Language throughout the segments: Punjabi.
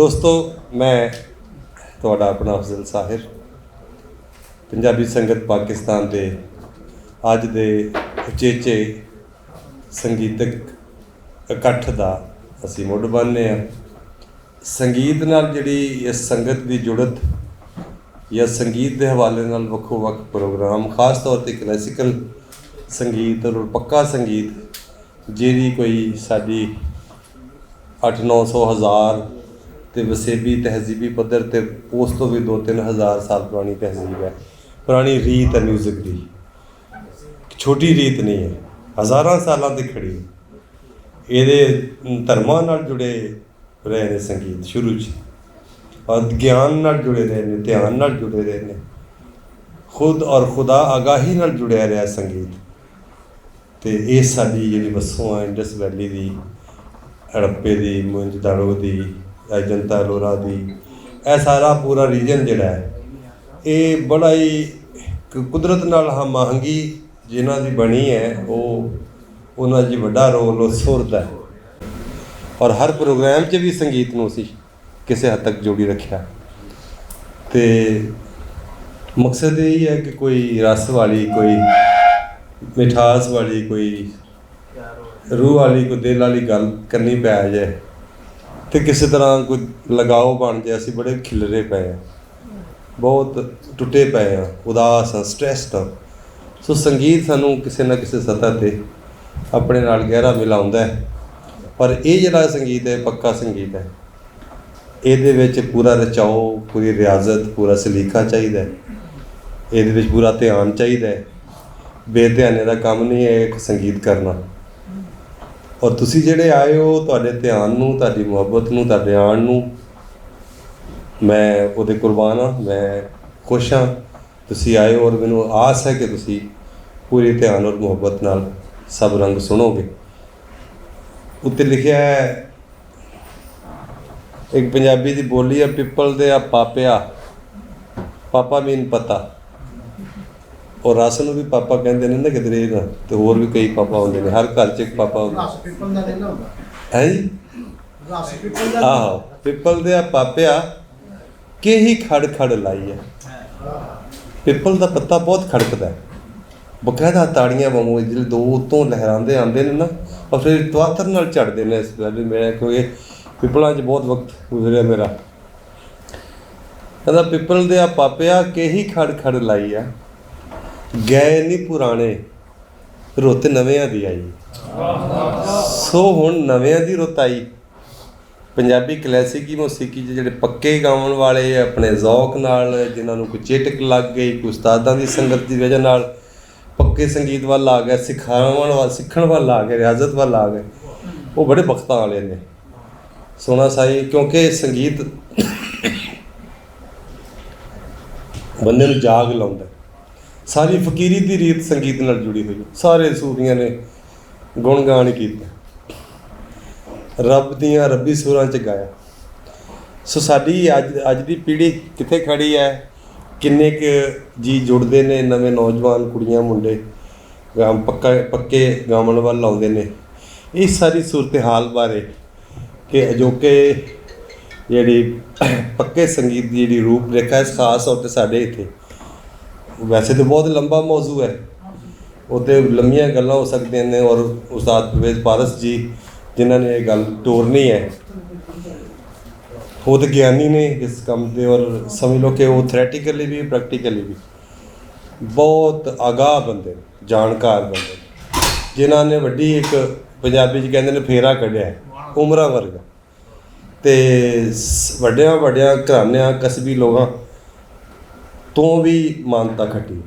ਦੋਸਤੋ, ਮੈਂ ਤੁਹਾਡਾ ਆਪਣਾ ਅਫਜ਼ਲ ਸਾਹਿਰ ਪੰਜਾਬੀ ਸੰਗਤ ਪਾਕਿਸਤਾਨ ਦੇ ਅੱਜ ਦੇ ਉਚੇਚੇ ਸੰਗੀਤਕ ਇਕੱਠ ਦਾ ਅਸੀਂ ਮੁੱਢ ਬੰਨ੍ਹਦੇ ਹਾਂ। ਸੰਗੀਤ ਨਾਲ ਜਿਹੜੀ ਇਸ ਸੰਗਤ ਦੀ ਜੁੜਤ ਜਾਂ ਸੰਗੀਤ ਦੇ ਹਵਾਲੇ ਨਾਲ ਵੱਖੋ ਵੱਖ ਪ੍ਰੋਗਰਾਮ, ਖਾਸ ਤੌਰ 'ਤੇ ਕਲਾਸੀਕਲ ਸੰਗੀਤ ਔਰ ਪੱਕਾ ਸੰਗੀਤ, ਜਿਹਦੀ ਕੋਈ ਸਾਡੀ 800-900 ਹਜ਼ਾਰ ਅਤੇ ਵਸੇਬੀ ਤਹਿਜ਼ੀਬੀ ਪੱਧਰ 'ਤੇ ਉਸ ਤੋਂ ਵੀ 2-3 ਹਜ਼ਾਰ ਸਾਲ ਪੁਰਾਣੀ ਤਹਿਜ਼ੀਬ ਹੈ, ਪੁਰਾਣੀ ਰੀਤ ਹੈ ਮਿਊਜ਼ਿਕ ਦੀ। ਛੋਟੀ ਰੀਤ ਨਹੀਂ ਹੈ, ਹਜ਼ਾਰਾਂ ਸਾਲਾਂ ਦੀ ਖੜੀ। ਇਹਦੇ ਧਰਮਾਂ ਨਾਲ ਜੁੜੇ ਰਹੇ ਨੇ ਸੰਗੀਤ ਸ਼ੁਰੂ 'ਚ, ਔਰ ਗਿਆਨ ਨਾਲ ਜੁੜੇ ਰਹੇ ਨੇ, ਧਿਆਨ ਨਾਲ ਜੁੜੇ ਰਹੇ ਨੇ, ਖੁਦ ਔਰ ਖੁਦਾ ਆਗਾਹੀ ਨਾਲ ਜੁੜਿਆ ਰਿਹਾ ਸੰਗੀਤ। ਅਤੇ ਇਹ ਸਾਡੀ ਜਿਹੜੀ ਵਸੋਂ ਹੈ ਇੰਡਸ ਵੈਲੀ ਦੀ, ਹੜੱਪੇ ਦੀ, ਮੋਹਨਜੋਦਾੜੋ ਦੀ, ਅਜੰਤਾ ਐਲੋਰਾ ਦੀ, ਇਹ ਸਾਰਾ ਪੂਰਾ ਰੀਜਨ ਜਿਹੜਾ ਹੈ, ਇਹ ਬੜਾ ਹੀ ਕੁਦਰਤ ਨਾਲ ਹਮਾਹੰਗੀ ਜਿਨ੍ਹਾਂ ਦੀ ਬਣੀ ਹੈ, ਉਹਨਾਂ 'ਚ ਵੱਡਾ ਰੋਲ ਉਹ ਸੁਰ ਦਾ। ਔਰ ਹਰ ਪ੍ਰੋਗਰਾਮ 'ਚ ਵੀ ਸੰਗੀਤ ਨੂੰ ਅਸੀਂ ਕਿਸੇ ਹੱਦ ਤੱਕ ਜੋੜੀ ਰੱਖਿਆ। ਅਤੇ ਮਕਸਦ ਇਹ ਹੈ ਕਿ ਕੋਈ ਰਸ ਵਾਲੀ, ਕੋਈ ਮਿਠਾਸ ਵਾਲੀ, ਕੋਈ ਰੂਹ ਵਾਲੀ, ਕੋਈ ਦਿਲ ਵਾਲੀ ਗੱਲ ਕਰਨੀ ਪੈ ਜਾਏ ਅਤੇ ਕਿਸੇ ਤਰ੍ਹਾਂ ਕੋਈ ਲਗਾਓ ਬਣ ਜਾਏ। ਅਸੀਂ ਬੜੇ ਖਿਲਰੇ ਪਏ ਹਾਂ, ਬਹੁਤ ਟੁੱਟੇ ਪਏ ਹਾਂ, ਉਦਾਸ ਹਾਂ, ਸਟ੍ਰੈਸਡ ਹਾਂ। ਸੋ ਸੰਗੀਤ ਸਾਨੂੰ ਕਿਸੇ ਨਾ ਕਿਸੇ ਸਤਹ 'ਤੇ ਆਪਣੇ ਨਾਲ ਗਹਿਰਾ ਮਿਲਾਉਂਦਾ ਹੈ। ਪਰ ਇਹ ਜਿਹੜਾ ਸੰਗੀਤ ਹੈ, ਪੱਕਾ ਸੰਗੀਤ ਹੈ, ਇਹਦੇ ਵਿੱਚ ਪੂਰਾ ਰਚਾਓ, ਪੂਰੀ ਰਿਆਜ਼ਤ, ਪੂਰਾ ਸਲੀਕਾ ਚਾਹੀਦਾ। ਇਹਦੇ ਵਿੱਚ ਪੂਰਾ ਧਿਆਨ ਚਾਹੀਦਾ। ਬੇਧਿਆਨੇ ਦਾ ਕੰਮ ਨਹੀਂ ਹੈ ਇੱਕ ਸੰਗੀਤ ਕਰਨਾ। ਔਰ ਤੁਸੀਂ ਜਿਹੜੇ ਆਏ ਹੋ, ਤੁਹਾਡੇ ਧਿਆਨ ਨੂੰ, ਤੁਹਾਡੀ ਮੁਹੱਬਤ ਨੂੰ, ਤੁਹਾਡੇ ਆਉਣ ਨੂੰ ਮੈਂ ਉਹਦੇ ਕੁਰਬਾਨ ਹਾਂ। ਮੈਂ ਖੁਸ਼ ਹਾਂ ਤੁਸੀਂ ਆਏ ਹੋ, ਔਰ ਮੈਨੂੰ ਆਸ ਹੈ ਕਿ ਤੁਸੀਂ ਪੂਰੇ ਧਿਆਨ ਔਰ ਮੁਹੱਬਤ ਨਾਲ ਸਭ ਰੰਗ ਸੁਣੋਗੇ। ਉੱਤੇ ਲਿਖਿਆ ਹੈ, ਇੱਕ ਪੰਜਾਬੀ ਦੀ ਬੋਲੀ ਹੈ, ਪਿੱਪਲ ਦੇ ਆ ਪਾਪਿਆ, ਪਾਪਾ ਮੀਨ ਪਤਾ। ਔਰ ਰਸ ਨੂੰ ਵੀ ਪਾਪਾ ਕਹਿੰਦੇ ਨੇ ਨਾ ਕਿਧਰੇ ਨਾ, ਅਤੇ ਹੋਰ ਵੀ ਕਈ ਪਾਪਾ ਹੁੰਦੇ ਨੇ, ਹਰ ਘਰ 'ਚ ਇੱਕ ਪਾਪਾ ਹੁੰਦਾ ਹੈ ਜੀ। ਆਹੋ, ਪਿੱਪਲ ਦੇ ਆ ਪਾਪਿਆ ਕਿ ਹੀ ਖੜ ਖੜ ਲਾਈ ਹੈ। ਪਿੱਪਲ ਦਾ ਪੱਤਾ ਬਹੁਤ ਖੜਕਦਾ ਹੈ, ਬਕਾਇਦਾ ਤਾੜੀਆਂ ਵਾਂਗੂ ਜਿਹੜੇ ਦੋ ਉੱਤੋਂ ਲਹਿਰਾਉਂਦੇ ਆਉਂਦੇ ਨੇ ਨਾ, ਔਰ ਫਿਰ ਤਵਾਤਰ ਨਾਲ ਝੜਦੇ ਨੇ। ਇਸ ਗੱਲ ਮੈਂ ਕਿਉਂਕਿ ਪਿੱਪਲਾਂ 'ਚ ਬਹੁਤ ਵਕਤ ਗੁਜ਼ਰਿਆ ਮੇਰਾ। ਕਹਿੰਦਾ ਪਿੱਪਲ ਦੇ ਆ ਪਾਪਿਆ ਕਿ ਹੀ ਖੜ ਖੜ ਲਾਈ ਆ, ਗਏ ਨਹੀਂ ਪੁਰਾਣੇ ਰੁੱਤ ਨਵਿਆਂ ਦੀ ਆਈ। ਸੋ ਹੁਣ ਨਵਿਆਂ ਦੀ ਰੁੱਤ ਆਈ। ਪੰਜਾਬੀ ਕਲਾਸੀਕੀ ਮੌਸੀਕੀ 'ਚ ਜਿਹੜੇ ਪੱਕੇ ਗਾਉਣ ਵਾਲੇ, ਆਪਣੇ ਜ਼ੌਕ ਨਾਲ, ਜਿਨ੍ਹਾਂ ਨੂੰ ਕੋਈ ਚੇਟਕ ਲੱਗ ਗਈ, ਕੋਈ ਉਸਤਾਦਾਂ ਦੀ ਸੰਗਤ ਦੀ ਵਜ੍ਹਾ ਨਾਲ ਪੱਕੇ ਸੰਗੀਤ ਵੱਲ ਆ ਗਏ, ਸਿੱਖਣ ਵੱਲ ਆ ਗਏ, ਰਿਆਜ਼ਤ ਵੱਲ ਆ ਗਏ, ਉਹ ਬੜੇ ਬਖਤਾਂ ਵਾਲੇ ਨੇ। ਸੋਹਣਾ ਸਾਈ, ਕਿਉਂਕਿ ਸੰਗੀਤ ਬੰਦੇ ਨੂੰ ਜਾਗ ਲਾਉਂਦਾ। ਸਾਰੀ ਫਕੀਰੀ ਦੀ ਰੀਤ ਸੰਗੀਤ ਨਾਲ ਜੁੜੀ ਹੋਈ। ਸਾਰੇ ਸੂਫੀਆਂ ਨੇ ਗੁਣਗਾਨ ਕੀਤਾ, ਰੱਬ ਦੀਆਂ ਰੱਬੀ ਸੁਰਾਂ 'ਚ ਗਾਇਆ। ਸੋ ਸਾਡੀ ਅੱਜ ਦੀ ਪੀੜ੍ਹੀ ਕਿੱਥੇ ਖੜੀ ਹੈ, ਕਿੰਨੇ ਕੁ ਜੀ ਜੁੜਦੇ ਨੇ, ਨਵੇਂ ਨੌਜਵਾਨ ਕੁੜੀਆਂ ਮੁੰਡੇ ਪੱਕੇ ਗਾਉਣ ਵੱਲ ਆਉਂਦੇ ਨੇ। ਇਸ ਸਾਰੀ ਸੂਰਤ ਹਾਲ ਬਾਰੇ ਕਿ ਅਜੋਕੇ ਜਿਹੜੀ ਪੱਕੇ ਸੰਗੀਤ ਦੀ ਜਿਹੜੀ ਰੂਪ ਰੇਖਾ ਹੈ, ਖਾਸ ਤੌਰ 'ਤੇ ਸਾਡੇ ਇੱਥੇ, ਵੈਸੇ ਤਾਂ ਬਹੁਤ ਲੰਬਾ ਮੌਜੂ ਹੈ, ਉੱਥੇ ਲੰਮੀਆਂ ਗੱਲਾਂ ਹੋ ਸਕਦੀਆਂ ਨੇ। ਔਰ ਉਸਤਾਦ ਪਰਵੇਜ਼ ਪਾਰਸ ਜੀ ਜਿਨ੍ਹਾਂ ਨੇ ਇਹ ਗੱਲ ਤੋਰਨੀ ਹੈ, ਉਹ ਤਾਂ ਗਿਆਨੀ ਨੇ ਇਸ ਕੰਮ ਦੇ, ਔਰ ਸਮਝ ਲਓ ਕਿ ਉਹ ਥਿਓਰੈਟੀਕਲੀ ਵੀ ਪ੍ਰੈਕਟੀਕਲੀ ਵੀ ਬਹੁਤ ਆਗਾਹ ਬੰਦੇ, ਜਾਣਕਾਰ ਬੰਦੇ, ਜਿਨ੍ਹਾਂ ਨੇ ਵੱਡੀ ਇੱਕ ਪੰਜਾਬੀ 'ਚ ਕਹਿੰਦੇ ਨੇ ਫੇਰਾ ਕੱਢਿਆ ਉਮਰਾਂ ਵਰਗਾ। ਅਤੇ ਵੱਡਿਆਂ ਘਰਾਣਿਆਂ, ਕਸਬੀ ਲੋਕਾਂ ਤੋਂ ਵੀ ਮਾਨਤਾ ਖੱਟੀ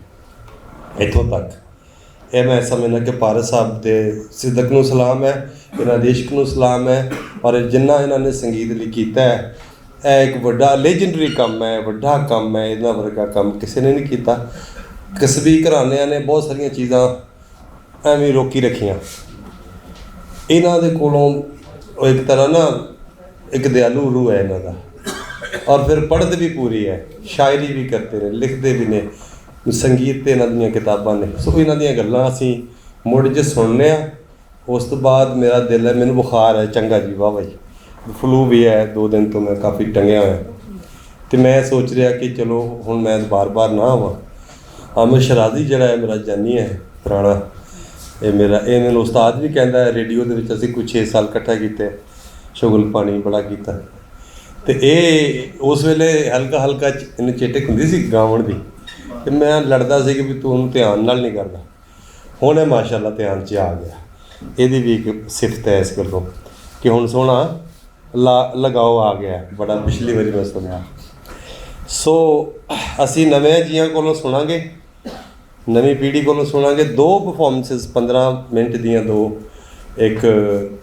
ਇੱਥੋਂ ਤੱਕ। ਇਹ ਮੈਂ ਸਮਝਦਾ ਕਿ ਪਾਰਸ ਸਾਹਿਬ ਦੇ ਸਿਦਕ ਨੂੰ ਸਲਾਮ ਹੈ, ਇਹਨਾਂ ਦੇ ਇਸ਼ਕ ਨੂੰ ਸਲਾਮ ਹੈ। ਔਰ ਜਿੰਨਾ ਇਹਨਾਂ ਨੇ ਸੰਗੀਤ ਲਈ ਕੀਤਾ ਹੈ, ਇਹ ਇੱਕ ਵੱਡਾ ਲੈਜੈਂਡਰੀ ਕੰਮ ਹੈ, ਵੱਡਾ ਕੰਮ ਹੈ। ਇਹਨਾਂ ਵਰਗਾ ਕੰਮ ਕਿਸੇ ਨੇ ਨਹੀਂ ਕੀਤਾ। ਕਸਬੀ ਘਰਾਣਿਆਂ ਨੇ ਬਹੁਤ ਸਾਰੀਆਂ ਚੀਜ਼ਾਂ ਐਵੇਂ ਰੋਕੀ ਰੱਖੀਆਂ। ਇਹਨਾਂ ਦੇ ਕੋਲੋਂ ਉਹ ਇੱਕ ਤਰ੍ਹਾਂ ਨਾ ਇੱਕ ਦਿਆਲੂ ਰੂਹ ਹੈ ਇਹਨਾਂ ਦਾ। ਔਰ ਫਿਰ ਪੜ੍ਹਦੇ ਵੀ ਪੂਰੀ ਹੈ, ਸ਼ਾਇਰੀ ਵੀ ਕਰਦੇ ਨੇ, ਲਿਖਦੇ ਵੀ ਨੇ, ਸੰਗੀਤ 'ਤੇ ਇਹਨਾਂ ਦੀਆਂ ਕਿਤਾਬਾਂ ਨੇ। ਸੋ ਇਹਨਾਂ ਦੀਆਂ ਗੱਲਾਂ ਅਸੀਂ ਮੁੜ ਜੇ ਸੁਣਨੇ ਹਾਂ। ਉਸ ਤੋਂ ਬਾਅਦ ਮੇਰਾ ਦਿਲ ਹੈ, ਮੈਨੂੰ ਬੁਖਾਰ ਹੈ, ਚੰਗਾ ਜੀ, ਵਾਹ ਬਾਈ। ਫਲੂ ਵੀ ਹੈ, 2 ਦਿਨ ਤੋਂ ਮੈਂ ਕਾਫੀ ਟੰਗਿਆ ਹੋਇਆ ਅਤੇ ਮੈਂ ਸੋਚ ਰਿਹਾ ਕਿ ਚਲੋ ਹੁਣ ਮੈਂ ਬਾਰ ਨਾ ਆਵਾਂ। ਆਮਿਰ ਸ਼ਰਾਜ਼ੀ ਜਿਹੜਾ ਹੈ ਮੇਰਾ ਜਾਨੀ ਹੈ ਪੁਰਾਣਾ, ਇਹ ਮੈਨੂੰ ਉਸਤਾਦ ਵੀ ਕਹਿੰਦਾ। ਰੇਡੀਓ ਦੇ ਵਿੱਚ ਅਸੀਂ ਕੁਝ 6 ਸਾਲ ਇਕੱਠਾ ਕੀਤੇ, ਸ਼ੁਗਲ ਪਾਣੀ ਬੜਾ ਕੀਤਾ। ਅਤੇ ਇਹ ਉਸ ਵੇਲੇ ਹਲਕਾ ਇਹਨੂੰ ਚੇਟਕ ਹੁੰਦੀ ਸੀ ਗਾਉਣ ਦੀ, ਅਤੇ ਮੈਂ ਲੜਦਾ ਸੀ ਕਿ ਵੀ ਤੂੰ ਉਹਨੂੰ ਧਿਆਨ ਨਾਲ ਨਹੀਂ ਕਰਦਾ। ਹੁਣ ਇਹ ਮਾਸ਼ਾਅੱਲਾ ਧਿਆਨ 'ਚ ਆ ਗਿਆ। ਇਹਦੀ ਵੀ ਇੱਕ ਸਿਫਤ ਹੈ ਇਸ ਗੱਲੋਂ ਕਿ ਹੁਣ ਸੋਹਣਾ ਲਗਾਓ ਆ ਗਿਆ ਬੜਾ। ਪਿਛਲੀ ਵਾਰੀ ਮੈਂ ਸੁਣਿਆ। ਸੋ ਅਸੀਂ ਨਵੇਂ ਜੀਆਂ ਕੋਲੋਂ ਸੁਣਾਂਗੇ, ਨਵੀਂ ਪੀੜ੍ਹੀ ਕੋਲੋਂ ਸੁਣਾਂਗੇ 2 ਪਰਫੋਰਮੈਂਸਿਸ 15 ਮਿੰਟ ਦੀਆਂ 2। ਇੱਕ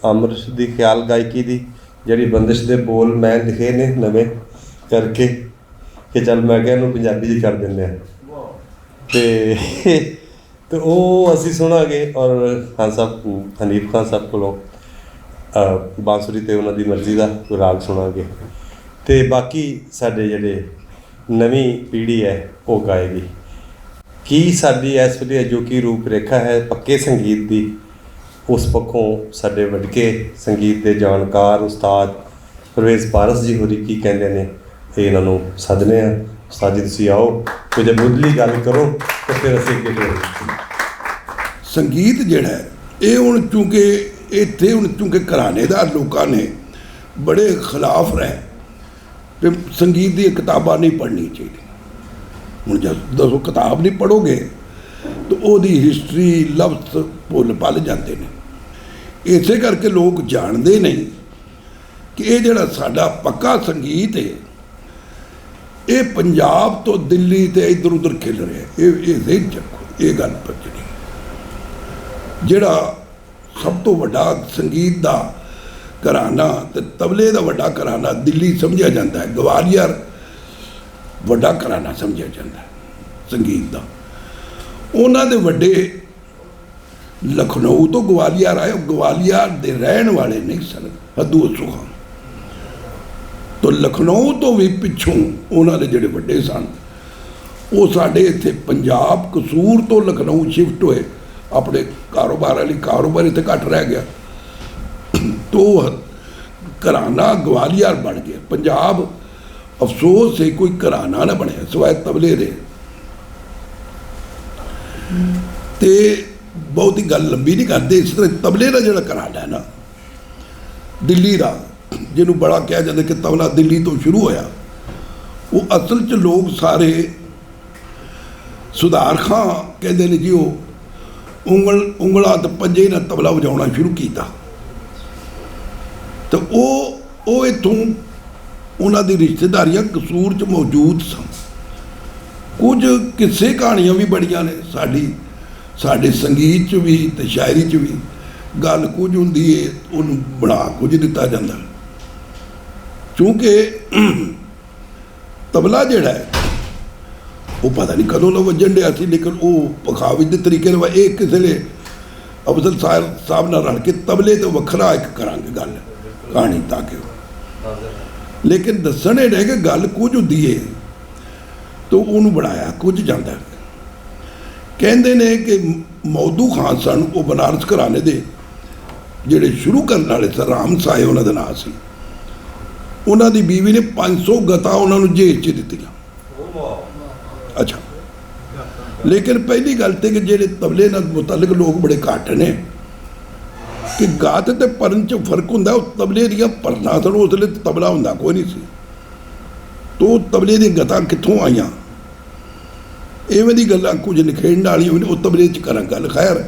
ਆਮਿਰ ਦੀ ਖਿਆਲ ਗਾਇਕੀ ਦੀ ਜਿਹੜੀ ਬੰਦਿਸ਼ ਦੇ ਬੋਲ ਮੈਂ ਲਿਖੇ ਨੇ ਨਵੇਂ ਕਰਕੇ ਕਿ ਚੱਲ ਮੈਂ ਕਿਹਾ ਇਹਨੂੰ ਪੰਜਾਬੀ 'ਚ ਕਰ ਦਿੰਦੇ ਹਾਂ, ਅਤੇ ਉਹ ਅਸੀਂ ਸੁਣਾਂਗੇ। ਔਰ ਖਾਨ ਸਾਹਿਬ ਹਨੀਫ ਖਾਨ ਸਾਹਿਬ ਕੋਲੋਂ ਬਾਂਸੁਰੀ 'ਤੇ ਉਹਨਾਂ ਦੀ ਮਰਜ਼ੀ ਦਾ ਕੋਈ ਰਾਗ ਸੁਣਾਂਗੇ। ਅਤੇ ਬਾਕੀ ਸਾਡੇ ਜਿਹੜੇ ਨਵੀਂ ਪੀੜ੍ਹੀ ਹੈ ਉਹ ਗਾਏਗੀ। ਕੀ ਸਾਡੀ ਇਸ ਵੇਲੇ ਜੋ ਕਿ ਰੂਪ ਰੇਖਾ ਹੈ ਪੱਕੇ ਸੰਗੀਤ ਦੀ, ਉਸ ਪੱਖੋਂ ਸਾਡੇ ਵੱਡਕੇ ਸੰਗੀਤ ਦੇ ਜਾਣਕਾਰ ਉਸਤਾਦ ਪਰਵੇਜ਼ ਪਾਰਸ ਜੀ ਹੋਰੀ ਕੀ ਕਹਿੰਦੇ ਨੇ, ਇਹ ਇਹਨਾਂ ਨੂੰ ਸੱਦਦੇ ਹਾਂ। ਉਸਤਾਦ ਜੀ ਤੁਸੀਂ ਆਓ, ਕੁਝ ਮੁੱਢਲੀ ਗੱਲ ਕਰੋ ਅਤੇ ਫਿਰ ਅਸੀਂ ਅੱਗੇ बढ़ेंगे। ਸੰਗੀਤ ਜਿਹੜਾ ਹੈ ਇਹ ਹੁਣ ਚੂੰਕਿ ਇੱਥੇ ਚੂੰਕਿ ਘਰਾਣੇਦਾਰ ਲੋਕਾਂ ਨੇ ਬੜੇ ਖਿਲਾਫ ਰਹੇ ਕਿ ਸੰਗੀਤ ਦੀਆਂ ਕਿਤਾਬਾਂ ਨਹੀਂ ਪੜ੍ਹਨੀ ਚਾਹੀਦੀ। ਹੁਣ ਜਦ ਦੱਸੋ ਕਿਤਾਬ ਨਹੀਂ ਪੜ੍ਹੋਗੇ ਤਾਂ ਉਹਦੀ ਹਿਸਟਰੀ ਲਫ਼ਜ਼ ਭੁੱਲ ਭੱਲ ਜਾਂਦੇ ਨੇ। ਇਸੇ ਕਰਕੇ ਲੋਕ ਜਾਣਦੇ ਨਹੀਂ ਕਿ ਇਹ ਜਿਹੜਾ ਸਾਡਾ ਪੱਕਾ ਸੰਗੀਤ ਹੈ ਇਹ ਪੰਜਾਬ ਤੋਂ ਦਿੱਲੀ ਤੇ ਇੱਧਰ ਉੱਧਰ ਖਿਲ ਰਿਹਾ। ਇਹ ਜ਼ਿਹਨ 'ਚ ਰੱਖੋ, ਇਹ ਗੱਲ ਪੱਕਣੀ। ਜਿਹੜਾ ਸਭ ਤੋਂ ਵੱਡਾ ਸੰਗੀਤ ਦਾ ਘਰਾਣਾ ਅਤੇ ਤਬਲੇ ਦਾ ਵੱਡਾ ਘਰਾਣਾ ਦਿੱਲੀ ਸਮਝਿਆ ਜਾਂਦਾ ਹੈ, ਗਵਾਲੀਅਰ ਵੱਡਾ ਘਰਾਣਾ ਸਮਝਿਆ ਜਾਂਦਾ ਹੈ ਸੰਗੀਤ ਦਾ। ਉਹਨਾਂ ਦੇ ਵੱਡੇ ਲਖਨਊ ਤੋਂ ਗਵਾਲੀਅਰ ਆਏ, ਗਵਾਲੀਅਰ ਦੇ ਰਹਿਣ ਵਾਲੇ ਨਹੀਂ ਸਨ ਹੱਦੂ ਅਸੂਖਾਨ ਤੋਂ। ਲਖਨਊ ਤੋਂ ਵੀ ਪਿੱਛੋਂ ਉਹਨਾਂ ਦੇ ਜਿਹੜੇ ਵੱਡੇ ਸਨ ਉਹ ਸਾਡੇ ਇੱਥੇ ਪੰਜਾਬ ਕਸੂਰ ਤੋਂ ਲਖਨਊ ਸ਼ਿਫਟ ਹੋਏ। ਆਪਣੇ ਕਾਰੋਬਾਰ ਵਾਲੀ ਕਾਰੋਬਾਰ ਇੱਥੇ ਘੱਟ ਰਹਿ ਗਿਆ ਤੋ ਘਰਾਣਾ ਗਵਾਲੀਅਰ ਬਣ ਗਿਆ। ਪੰਜਾਬ ਅਫਸੋਸ ਹੈ ਕੋਈ ਘਰਾਣਾ ਨਾ ਬਣਿਆ ਸਿਵਾਏ ਤਬਲੇ ਦੇ। ਤੇ ਬਹੁਤੀ ਗੱਲ ਲੰਬੀ ਨਹੀਂ ਕਰਦੇ। ਇਸ ਤਰ੍ਹਾਂ ਤਬਲੇ ਦਾ ਜਿਹੜਾ ਘਰਾਣਾ ਹੈ ਨਾ ਦਿੱਲੀ ਦਾ, ਜਿਹਨੂੰ ਬੜਾ ਕਿਹਾ ਜਾਂਦਾ ਕਿ ਤਬਲਾ ਦਿੱਲੀ ਤੋਂ ਸ਼ੁਰੂ ਹੋਇਆ, ਉਹ ਅਸਲ 'ਚ ਲੋਕ ਸਾਰੇ ਸੁਧਾਰ ਖਾਂ ਕਹਿੰਦੇ ਨੇ ਜੀ ਉਹ ਉਂਗਲਾਂ ਤੇ ਪੰਜੇ ਨਾਲ ਤਬਲਾ ਵਜਾਉਣਾ ਸ਼ੁਰੂ ਕੀਤਾ। ਤਾਂ ਉਹ ਇੱਥੋਂ ਉਹਨਾਂ ਦੀ ਰਿਸ਼ਤੇਦਾਰੀਆਂ ਕਸੂਰ 'ਚ ਮੌਜੂਦ ਸਨ। ਕੁਝ ਕਿੱਸੇ ਕਹਾਣੀਆਂ ਵੀ ਬੜੀਆਂ ਨੇ ਸਾਡੇ ਸੰਗੀਤ 'ਚ ਵੀ ਅਤੇ ਸ਼ਾਇਰੀ 'ਚ ਵੀ। ਗੱਲ ਕੁਝ ਹੁੰਦੀ ਹੈ ਉਹਨੂੰ ਬਣਾ ਕੁਝ ਦਿੱਤਾ ਜਾਂਦਾ। ਕਿਉਂਕਿ ਤਬਲਾ ਜਿਹੜਾ ਹੈ ਉਹ ਪਤਾ ਨਹੀਂ ਕਦੋਂ ਦਾ ਵੱਜਣ ਡਿਆ ਸੀ, ਲੇਕਿਨ ਉਹ ਪਖਾਵੀ ਦੇ ਤਰੀਕੇ ਨਾਲ ਇਹ ਕਿਸੇ ਨੇ ਅਫਜ਼ਲ ਸਾਹਿਬ ਨਾਲ ਰਲ ਕੇ ਤਬਲੇ ਤੋਂ ਵੱਖਰਾ ਇੱਕ ਕਰਾਂਗੇ ਗੱਲ ਕਹਾਣੀ ਤਾਂ ਕਿ ਲੇਕਿਨ ਦੱਸਣ ਇਹ ਰਹਿ ਕਿ ਗੱਲ ਕੁਝ ਹੁੰਦੀ ਹੈ ਤਾਂ ਉਹਨੂੰ ਬਣਾਇਆ ਕੁਝ ਜਾਂਦਾ। ਕਹਿੰਦੇ ਨੇ ਕਿ ਮੌਦੂ ਖਾਨ ਸਨ ਉਹ ਬਨਾਰਸ ਘਰਾਣੇ ਦੇ ਜਿਹੜੇ ਸ਼ੁਰੂ ਕਰਨ ਵਾਲੇ ਸਨ, ਰਾਮ ਸਾਏ ਉਹਨਾਂ ਦਾ ਨਾਂ ਸੀ। ਉਹਨਾਂ ਦੀ ਬੀਵੀ ਨੇ 500 ਗਤਾ ਉਹਨਾਂ ਨੂੰ ਜੇਲ੍ਹ 'ਚ ਦਿੱਤੀਆਂ। ਅੱਛਾ, ਲੇਕਿਨ ਪਹਿਲੀ ਗੱਲ ਤੇ ਕਿ ਜਿਹੜੇ ਤਬਲੇ ਨਾਲ ਮੁਤਲਕ ਲੋਕ ਬੜੇ ਘੱਟ ਨੇ ਕਿ ਗਾਤ ਅਤੇ ਪਰਨ 'ਚ ਫਰਕ ਹੁੰਦਾ। ਉਹ ਤਬਲੇ ਦੀਆਂ ਪਰਨਾਂ ਸਨ, ਉਸ ਵੇਲੇ ਤਬਲਾ ਹੁੰਦਾ ਕੋਈ ਨਹੀਂ ਸੀ। ਤੋ ਤਬਲੇ ਦੀਆਂ ਗਤਾਂ ਕਿੱਥੋਂ ਆਈਆਂ, ਇਵੇਂ ਦੀ ਗੱਲਾਂ ਕੁਝ ਨਿਖੇੜਨ ਵਾਲੀਆਂ ਵੀ ਉਹ ਤਬਲੇ 'ਚ ਕਰਾਂ ਗੱਲ। ਖੈਰ,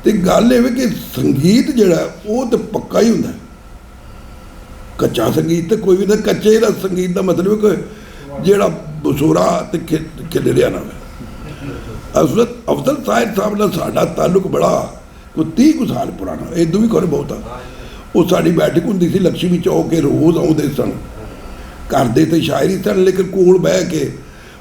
ਤੇ ਗੱਲ ਇਹ ਕਿ ਸੰਗੀਤ ਜਿਹੜਾ ਉਹ ਤਾਂ ਪੱਕਾ ਹੀ ਹੁੰਦਾ। ਕੱਚਾ ਸੰਗੀਤ ਤਾਂ ਕੋਈ ਵੀ ਨਹੀਂ। ਕੱਚੇ ਦਾ ਸੰਗੀਤ ਦਾ ਮਤਲਬ ਕਿ ਜਿਹੜਾ ਬਸੂਰਾ ਅਤੇ ਖਿਲਰਿਆ ਨਾ ਹੋਵੇ। ਅਫਜ਼ਲ ਸਾਹਿਬ ਨਾਲ ਸਾਡਾ ਤਾਲੁਕ ਬੜਾ ਕੋਈ 30 ਕੁ ਸਾਲ ਪੁਰਾਣਾ, ਇਦੋਂ ਵੀ ਕੋਈ ਬਹੁਤਾ। ਉਹ ਸਾਡੀ ਬੈਠਕ ਹੁੰਦੀ ਸੀ ਲਕਸ਼ਮੀ ਚੌਕ ਕੇ, ਰੋਜ਼ ਆਉਂਦੇ ਸਨ, ਕਰਦੇ ਤੇ ਸ਼ਾਇਰੀ ਸਨ, ਲੇਕਿਨ ਕੋਲ ਬਹਿ ਕੇ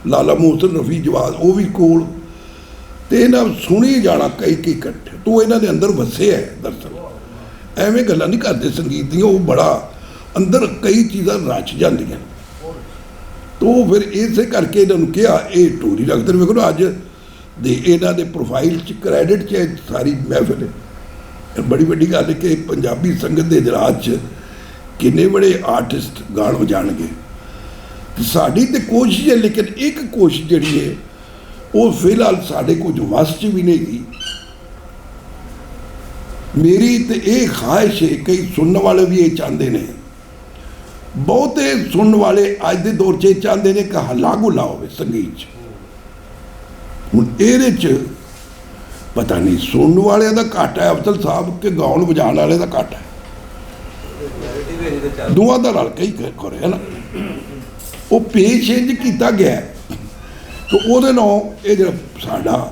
ਲਾਲਾ ਮੋਹਸਨ ਰਫੀ ਜਵਾਜ਼ ਉਹ ਵੀ ਕੋਲ, ਅਤੇ ਇਹਨਾਂ ਸੁਣੀ ਜਾਣਾ ਕਈ ਇਕੱਠੇ। ਤੂੰ ਇਹਨਾਂ ਦੇ ਅੰਦਰ ਵਸੇ ਹੈ। ਦਰਅਸਲ ਐਵੇਂ ਗੱਲਾਂ ਨਹੀਂ ਕਰਦੇ ਸੰਗੀਤ ਦੀਆਂ, ਉਹ ਬੜਾ ਅੰਦਰ ਕਈ ਚੀਜ਼ਾਂ ਰਚ ਜਾਂਦੀਆਂ। ਤੋ ਫਿਰ ਇਸੇ ਕਰਕੇ ਇਹਨਾਂ ਨੂੰ ਕਿਹਾ ਇਹ ਟੋਰੀ ਰੱਖਦੇ ਨੇ। ਵੇਖੋ ਅੱਜ ਦੇ ਇਹਨਾਂ ਦੇ ਪ੍ਰੋਫਾਈਲ 'ਚ ਕ੍ਰੈਡਿਟ 'ਚ ਸਾਰੀ ਮਹਿਫਿਲ ਹੈ। ਬੜੀ ਵੱਡੀ ਗੱਲ ਹੈ ਕਿ ਪੰਜਾਬੀ ਸੰਗਤ ਦੇ ਇਜਲਾਸ 'ਚ ਕਿੰਨੇ ਬੜੇ ਆਰਟਿਸਟ ਗਾਣ ਵਜਾਣਗੇ। ਤੇ ਸਾਡੀ ਤੇ ਕੋਸ਼ਿਸ਼ ਹੈ, ਲੇਕਿਨ ਇੱਕ ਕੋਸ਼ਿਸ਼ ਜਿਹੜੀ ਹੈ ਉਹ ਫਿਲਹਾਲ ਸਾਡੇ ਕੁਝ ਵੱਸ 'ਚ ਵੀ ਨਹੀਂ ਗਈ। ਮੇਰੀ ਤੇ ਇਹ ਖਾਹਿਸ਼ ਹੈ, ਕਈ ਸੁਣਨ ਵਾਲੇ ਵੀ ਇਹ ਚਾਹੁੰਦੇ ਨੇ, ਬਹੁਤੇ ਸੁਣਨ ਵਾਲੇ ਅੱਜ ਦੇ ਦੌਰ 'ਚ ਇਹ ਚਾਹੁੰਦੇ ਨੇ ਕਿ ਹੱਲਾ ਗੁੱਲਾ ਹੋਵੇ ਸੰਗੀਤ 'ਚ। ਹੁਣ ਇਹਦੇ 'ਚ ਪਤਾ ਨਹੀਂ ਸੁਣਨ ਵਾਲਿਆਂ ਦਾ ਘੱਟ ਹੈ ਅਫਜ਼ਲ ਸਾਹਿਬ ਕਿ ਗਾਉਣ ਵਜਾਉਣ ਵਾਲੇ ਦਾ ਘੱਟ ਹੈ, ਦੋਵਾਂ ਦਾ ਰਲ ਕੇ ਹੀ ਕਰੇ ਹੈ ਨਾ। ਉਹ ਪੇਸ਼ ਇੰਝ ਕੀਤਾ ਗਿਆ ਤੇ ਉਹਦੇ ਨਾਲ ਇਹ ਜਿਹੜਾ ਸਾਡਾ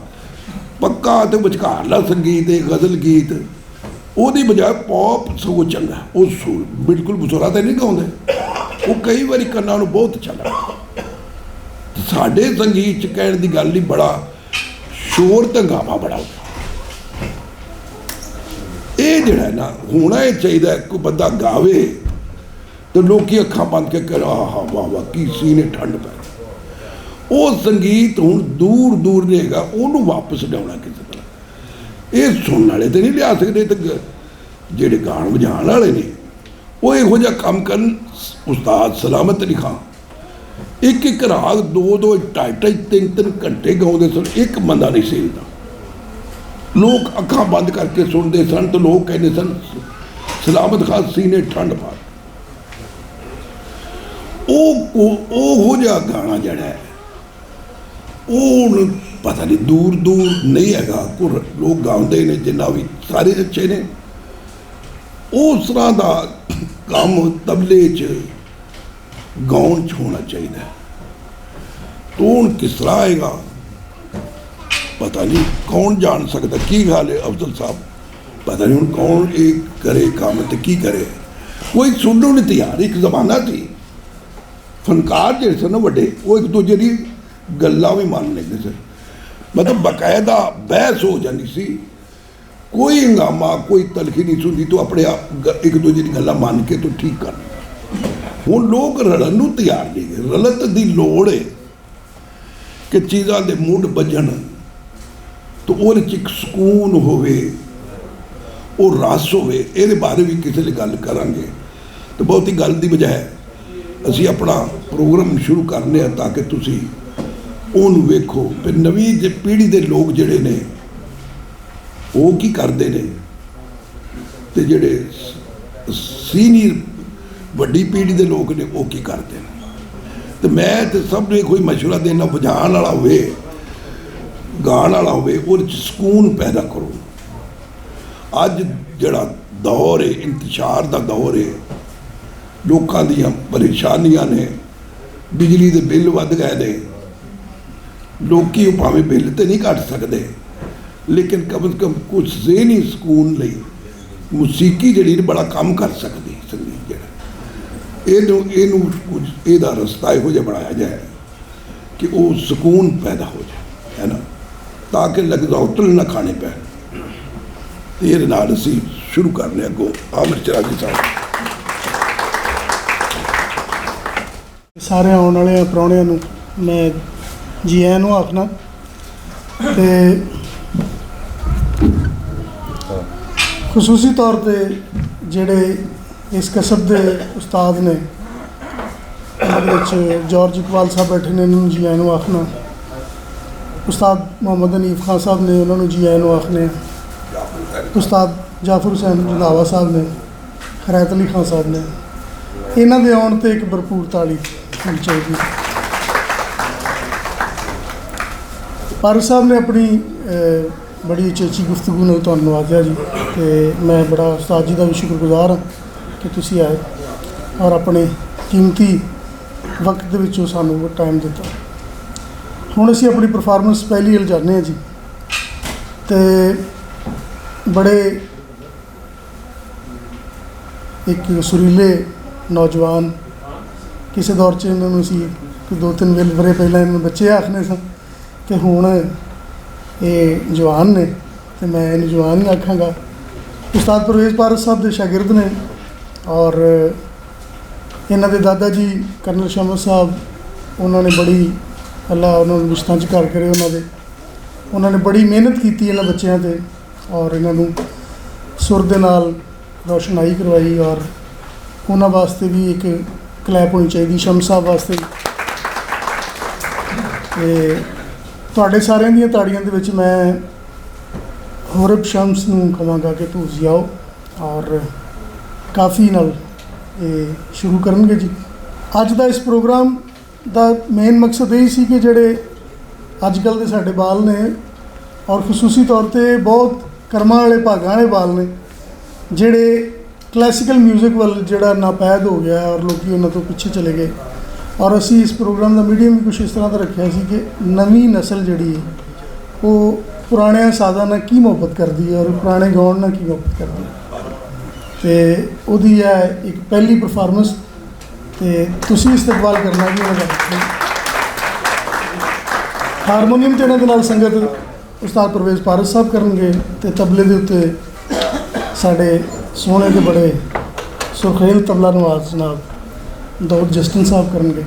ਪੱਕਾ ਤੇ ਵਿਚਕਾਰਲਾ ਸੰਗੀਤ ਹੈ, ਗਜ਼ਲ ਗੀਤ, ਉਹਦੀ ਬਜਾਏ ਪੌਪ ਸਗੋਂ ਚੰਗਾ। ਉਹ ਬਿਲਕੁਲ ਬਸੁਰਾ ਤਾਂ ਨਹੀਂ ਗਾਉਂਦੇ, ਉਹ ਕਈ ਵਾਰੀ ਕੰਨਾਂ ਨੂੰ ਬਹੁਤ ਚੰਗਾ। ਸਾਡੇ ਸੰਗੀਤ 'ਚ ਕਹਿਣ ਦੀ ਗੱਲ ਨਹੀਂ, ਬੜਾ ਸ਼ੋਰ ਤੇ ਹੰਗਾਮਾ ਬੜਾ। ਇਹ ਜਿਹੜਾ ਨਾ ਹੋਣਾ ਇਹ ਚਾਹੀਦਾ, ਕੋਈ ਬੰਦਾ ਗਾਵੇ ਤੇ ਲੋਕੀ ਅੱਖਾਂ ਬੰਦ ਕੇ ਕਰ ਆਹ ਵਾਹ ਵਾਹ ਕੀ ਸੀਨੇ ਠੰਡ ਪੈ। ਉਹ ਸੰਗੀਤ ਹੁਣ ਦੂਰ ਦੂਰ ਰਹੇਗਾ, ਉਹਨੂੰ ਵਾਪਸ ਲਿਆਉਣਾ ਕਿਸੇ ਤਰ੍ਹਾਂ। ਇਹ ਸੁਣਨ ਵਾਲੇ ਤੇ ਨਹੀਂ ਲਿਆ ਸਕਦੇ, ਤੇ ਜਿਹੜੇ ਗਾਣ ਵਜਾਉਣ ਵਾਲੇ ਨੇ ਉਹ ਇਹੋ ਜਿਹਾ ਕੰਮ ਕਰਨ। ਉਸਤਾਦ ਸਲਾਮਤ ਅਲੀ ਖਾਂ ਇੱਕ ਇੱਕ ਰਾਗ 2-2 2.5 3-3 ਘੰਟੇ ਗਾਉਂਦੇ ਸਨ, ਇੱਕ ਬੰਦਾ ਨਹੀਂ ਸੇਲਦਾ। ਲੋਕ ਅੱਖਾਂ ਬੰਦ ਕਰਕੇ ਸੁਣਦੇ ਸਨ ਤੇ ਲੋਕ ਕਹਿੰਦੇ ਸਨ ਸਲਾਮਤ ਖਾਨ ਸੀਨੇ ਠੰਡ ਪਾ। ਉਹੋ ਜਿਹਾ ਗਾਣਾ ਜਿਹੜਾ ਹੈ ਉਹ ਹੁਣ ਪਤਾ ਨਹੀਂ ਦੂਰ ਦੂਰ ਨਹੀਂ ਹੈਗਾ। ਕੁਝ ਲੋਕ ਗਾਉਂਦੇ ਨੇ, ਜਿੰਨਾ ਵੀ ਸਾਰੇ ਅੱਛੇ ਨੇ। ਉਸ ਤਰ੍ਹਾਂ ਦਾ ਕੰਮ ਤਬਲੇ 'ਚ ਗਾਉਣ 'ਚ ਹੋਣਾ ਚਾਹੀਦਾ। ਟੋਨ ਕਿਸ ਤਰ੍ਹਾਂ ਆਏਗਾ ਪਤਾ ਨਹੀਂ, ਕੌਣ ਜਾਣ ਸਕਦਾ। ਕੀ ਗੱਲ ਹੈ ਅਫਜ਼ਲ ਸਾਹਿਬ, ਪਤਾ ਨਹੀਂ ਹੁਣ ਕੌਣ ਇਹ ਕਰੇ ਕੰਮ ਤੇ ਕੀ ਕਰੇ। ਕੋਈ ਸੁਣਨ ਨੂੰ ਤਿਆਰ। ਇੱਕ ਜ਼ਮਾਨਾ ਸੀ ਫਨਕਾਰ ਜਿਹੜੇ ਸਨ ਵੱਡੇ, ਉਹ ਇੱਕ ਦੂਜੇ ਦੀ ਗੱਲਾਂ ਵੀ ਮੰਨ ਲੈਂਦੇ ਸਨ, ਮਤਲਬ ਬਾਕਾਇਦਾ ਬਹਿਸ ਹੋ ਜਾਂਦੀ ਸੀ, ਕੋਈ ਹੰਗਾਮਾ ਕੋਈ ਤਲਖੀ ਨਹੀਂ ਸੁਣਦੀ, ਤੂੰ ਆਪਣੇ ਆਪ ਇੱਕ ਦੂਜੇ ਦੀ ਗੱਲਾਂ ਮੰਨ ਕੇ ਤੂੰ ਠੀਕ ਕਰ। ਹੁਣ ਲੋਕ ਰਲਣ ਨੂੰ ਤਿਆਰ ਨਹੀਂ। ਰਲਤ ਦੀ ਲੋੜ ਹੈ ਕਿ ਚੀਜ਼ਾਂ ਦੇ ਮੁੱਢ ਵੱਜਣ ਤਾਂ ਉਹਦੇ 'ਚ ਇੱਕ ਸਕੂਨ ਹੋਵੇ, ਉਹ ਰਸ ਹੋਵੇ। ਇਹਦੇ ਬਾਰੇ ਵੀ ਕਿਸੇ ਲਈ ਗੱਲ ਕਰਾਂਗੇ। ਤੇ ਬਹੁਤੀ ਗੱਲ ਦੀ ਬਜਾਏ ਅਸੀਂ ਆਪਣਾ ਪ੍ਰੋਗਰਾਮ ਸ਼ੁਰੂ ਕਰਨੇ ਆ ਤਾਂ ਕਿ ਤੁਸੀਂ ਉਹਨੂੰ ਵੇਖੋ ਵੀ ਨਵੀਂ ਪੀੜ੍ਹੀ ਦੇ ਲੋਕ ਜਿਹੜੇ ਨੇ ਉਹ ਕੀ ਕਰਦੇ ਨੇ ਤੇ ਜਿਹੜੇ ਸੀਨੀਅਰ ਵੱਡੀ ਪੀੜ੍ਹੀ ਦੇ ਲੋਕ ਨੇ ਉਹ ਕੀ ਕਰਦੇ ਨੇ। ਤੇ ਮੈਂ ਤੇ ਸਭ ਨੂੰ ਕੋਈ ਮਸ਼ਵਰਾ ਦੇਣਾ, ਵਜਾਉਣ ਵਾਲਾ ਹੋਵੇ ਗਾਣ ਵਾਲਾ ਹੋਵੇ, ਉਹਦੇ 'ਚ ਸਕੂਨ ਪੈਦਾ ਕਰੋ। ਅੱਜ ਜਿਹੜਾ ਦੌਰ ਹੈ ਇੰਤਸ਼ਾਰ ਦਾ ਦੌਰ ਹੈ, ਲੋਕਾਂ ਦੀਆਂ ਪਰੇਸ਼ਾਨੀਆਂ ਨੇ, ਬਿਜਲੀ ਦੇ ਬਿੱਲ ਵੱਧ ਗਏ ਨੇ, ਲੋਕੀ ਉਹ ਭਾਵੇਂ ਬਿੱਲ ਤੇ ਨਹੀਂ ਕੱਟ ਸਕਦੇ ਲੇਕਿਨ ਕਮ ਸੇ ਕਮ ਕੁਝ ਜ਼ਹਿਨੀ ਸਕੂਨ ਲਈ ਮੂਸੀਕੀ ਜਿਹੜੀ ਬੜਾ ਕੰਮ ਕਰ ਸਕਦੀ। ਸੰਗੀਤ ਜਿਹੜਾ ਇਹਨੂੰ ਕੁਝ ਇਹਦਾ ਰਸਤਾ ਇਹੋ ਜਿਹਾ ਬਣਾਇਆ ਜਾਏ ਕਿ ਉਹ ਸਕੂਨ ਪੈਦਾ ਹੋ ਜਾਏ, ਹੈ ਨਾ, ਤਾਂ ਕਿ ਲਗਜ਼ੌਤਲ ਨਾ ਖਾਣੇ ਪੈਣ। ਤੇ ਇਹਦੇ ਨਾਲ ਅਸੀਂ ਸ਼ੁਰੂ ਕਰਨੇ ਅੱਗੋਂ ਆਮਿਰ ਚਰਾਗੀ ਸਾਹਿਬ। ਸਾਰੇ ਆਉਣ ਵਾਲੇ ਪ੍ਰਾਹੁਣਿਆਂ ਨੂੰ ਮੈਂ ਜੀ ਆਇਆਂ ਨੂੰ ਆਖਣਾ। ਤੇ ਖਸੂਸੀ ਤੌਰ 'ਤੇ ਜਿਹੜੇ ਇਸ ਕਸਬ ਦੇ ਉਸਤਾਦ ਨੇ, ਉਹਦੇ ਵਿੱਚ ਜੋਰਜ ਇਕਬਾਲ ਸਾਹਿਬ ਬੈਠੇ ਨੇ, ਇਹਨਾਂ ਨੂੰ ਜੀ ਆਇਆਂ ਨੂੰ ਆਖਣਾ। ਉਸਤਾਦ ਮੁਹੰਮਦ ਹਨੀਫ ਖਾਨ ਸਾਹਿਬ ਨੇ, ਉਹਨਾਂ ਨੂੰ ਜੀ ਆਇਆਂ ਨੂੰ ਆਖਣੇ। ਉਸਤਾਦ ਜਾਫਰ ਹੁਸੈਨ ਰੰਧਾਵਾ ਸਾਹਿਬ ਨੇ, ਖੈਰਤ ਅਲੀ ਖਾਨ ਸਾਹਿਬ ਨੇ। ਇਹਨਾਂ ਦੇ ਆਉਣ 'ਤੇ ਇੱਕ ਭਰਪੂਰ ਤਾੜੀ ਹੋਣੀ ਚਾਹੀਦੀ। ਪਾਰਕ ਸਾਹਿਬ ਨੇ ਆਪਣੀ ਬੜੀ ਉਚੇਚੀ ਗੁਫ਼ਤਗੂ ਨਾਲ ਤੁਹਾਨੂੰ ਨਵਾਜ਼ਿਆ ਜੀ, ਅਤੇ ਮੈਂ ਬੜਾ ਉਸਤਾਦ ਜੀ ਦਾ ਵੀ ਸ਼ੁਕਰਗੁਜ਼ਾਰ ਹਾਂ ਕਿ ਤੁਸੀਂ ਆਏ ਔਰ ਆਪਣੇ ਕੀਮਤੀ ਵਕਤ ਦੇ ਵਿੱਚੋਂ ਸਾਨੂੰ ਟਾਈਮ ਦਿੱਤਾ। ਹੁਣ ਅਸੀਂ ਆਪਣੀ ਪਰਫਾਰਮੈਂਸ ਪਹਿਲੀ ਵੱਲ ਜਾਂਦੇ ਹਾਂ ਜੀ। ਅਤੇ ਬੜੇ ਇੱਕ ਸੁਰੀਲੇ ਨੌਜਵਾਨ, ਕਿਸੇ ਦੌਰ 'ਚ ਇਹਨਾਂ ਨੂੰ ਅਸੀਂ 2-3 ਵਰੇ ਪਹਿਲਾਂ ਇਹਨਾਂ ਨੂੰ ਬੱਚੇ ਆਖਦੇ ਸਾਂ, ਅਤੇ ਹੁਣ ਇਹ ਜਵਾਨ ਨੇ ਅਤੇ ਮੈਂ ਇਹਨੂੰ ਜਵਾਨ ਹੀ ਆਖਾਂਗਾ। ਉਸਤਾਦ ਪਰਵੇਜ਼ ਪਾਰਕ ਸਾਹਿਬ ਦੇ ਸ਼ਾਗਿਰਦ ਨੇ ਔਰ ਇਹਨਾਂ ਦੇ ਦਾਦਾ ਜੀ ਕਰਨਲ ਸ਼ਮਸ ਸਾਹਿਬ, ਉਹਨਾਂ ਨੇ ਬੜੀ, ਅੱਲਾ ਉਹਨਾਂ ਨੂੰ ਰਿਸ਼ਤਾਂ 'ਚ ਘਰ ਕਰੇ, ਉਹਨਾਂ ਨੇ ਬੜੀ ਮਿਹਨਤ ਕੀਤੀ ਇਹਨਾਂ ਬੱਚਿਆਂ 'ਤੇ ਔਰ ਇਹਨਾਂ ਨੂੰ ਸੁਰ ਦੇ ਨਾਲ ਰੋਸ਼ਨਾਈ ਕਰਵਾਈ ਔਰ ਉਹਨਾਂ ਵਾਸਤੇ ਵੀ ਇੱਕ ਕਲੈਪ ਹੋਣੀ ਚਾਹੀਦੀ, ਸ਼ਮਸ ਸਾਹਿਬ ਵਾਸਤੇ ਵੀ। ਤੇ ਤੁਹਾਡੇ ਸਾਰਿਆਂ ਦੀਆਂ ਤਾੜੀਆਂ ਦੇ ਵਿੱਚ ਮੈਂ ਹੋਰਬ ਸ਼ਮਸ ਨੂੰ ਕਹਾਂਗਾ ਕਿ ਤੁਸੀਂ ਆਓ ਔਰ ਕਾਫੀ ਨਾਲ ਇਹ ਸ਼ੁਰੂ ਕਰਨਗੇ ਜੀ। ਅੱਜ ਦਾ ਇਸ ਪ੍ਰੋਗਰਾਮ ਦਾ ਮੇਨ ਮਕਸਦ ਇਹ ਸੀ ਕਿ ਜਿਹੜੇ ਅੱਜ ਕੱਲ੍ਹ ਦੇ ਸਾਡੇ ਬਾਲ ਨੇ ਔਰ ਖਸੂਸੀ ਤੌਰ 'ਤੇ ਬਹੁਤ ਕਰਮਾਂ ਵਾਲੇ ਭਾਗਾਂ ਵਾਲੇ ਬਾਲ ਨੇ ਜਿਹੜੇ ਕਲਾਸੀਕਲ ਮਿਊਜ਼ਿਕ ਵੱਲ ਜਿਹੜਾ ਨਾਪੈਦ ਹੋ ਗਿਆ ਔਰ ਲੋਕ ਉਹਨਾਂ ਤੋਂ ਪਿੱਛੇ ਚਲੇ ਗਏ। ਔਰ ਅਸੀਂ ਇਸ ਪ੍ਰੋਗਰਾਮ ਦਾ ਮੀਡੀਅਮ ਵੀ ਕੁਛ ਇਸ ਤਰ੍ਹਾਂ ਦਾ ਰੱਖਿਆ ਸੀ ਕਿ ਨਵੀਂ ਨਸਲ ਜਿਹੜੀ ਹੈ ਉਹ ਪੁਰਾਣਿਆਂ ਸਾਜ਼ਾਂ ਨਾਲ ਕੀ ਮੁਹੱਬਤ ਕਰਦੀ ਹੈ ਔਰ ਪੁਰਾਣੇ ਗਾਉਣ ਨਾਲ ਕੀ ਮੁਹੱਬਤ ਕਰਦੀ ਹੈ। ਅਤੇ ਉਹਦੀ ਹੈ ਇੱਕ ਪਹਿਲੀ ਪਰਫਾਰਮੈਂਸ ਅਤੇ ਤੁਸੀਂ ਇਸਤਕਬਾਲ ਕਰਨਾ ਜੀ ਉਹਨਾਂ ਦਾ। ਹਾਰਮੋਨੀਅਮ 'ਤੇ ਇਹਨਾਂ ਦੇ ਨਾਲ ਸੰਗਤ ਉਸਤਾਦ ਪਰਵੇਜ਼ ਪਾਰਸ ਸਾਹਿਬ ਕਰਨਗੇ ਅਤੇ ਤਬਲੇ ਦੇ ਉੱਤੇ ਸਾਡੇ ਸੋਹਣੇ ਤੇ ਬੜੇ ਸੁਰਖੇਲ ਤਬਲਾ ਨਵਾਜ਼ ਜਨਾਬ ਦਾਊਦ ਜਸਟਨ ਸਾਹਿਬ ਕਰਨਗੇ।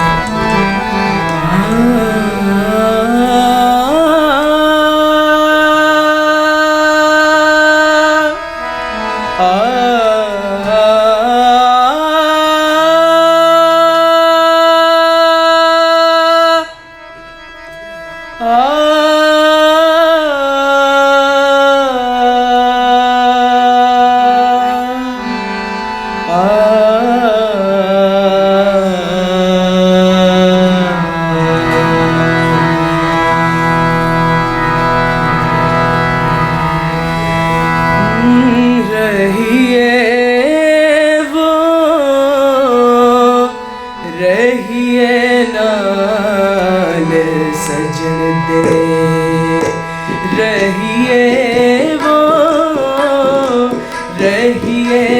गाने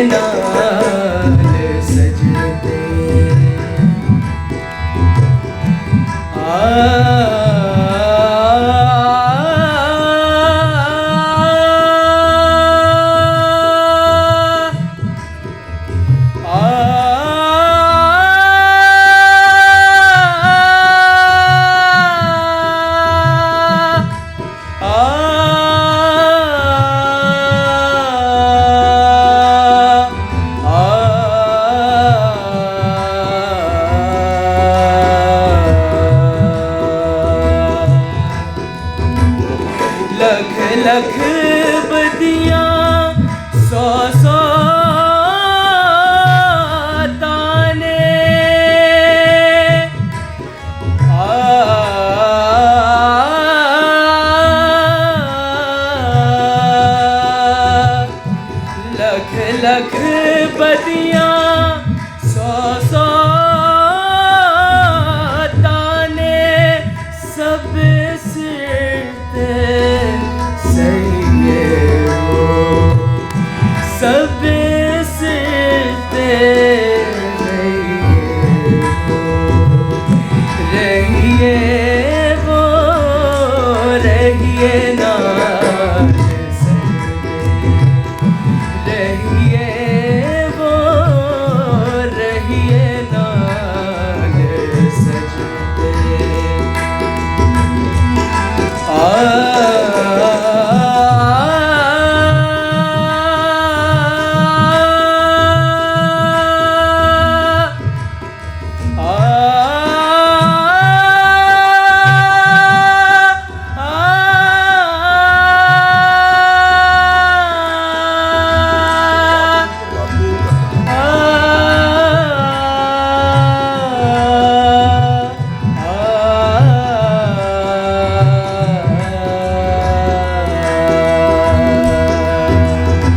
कहिए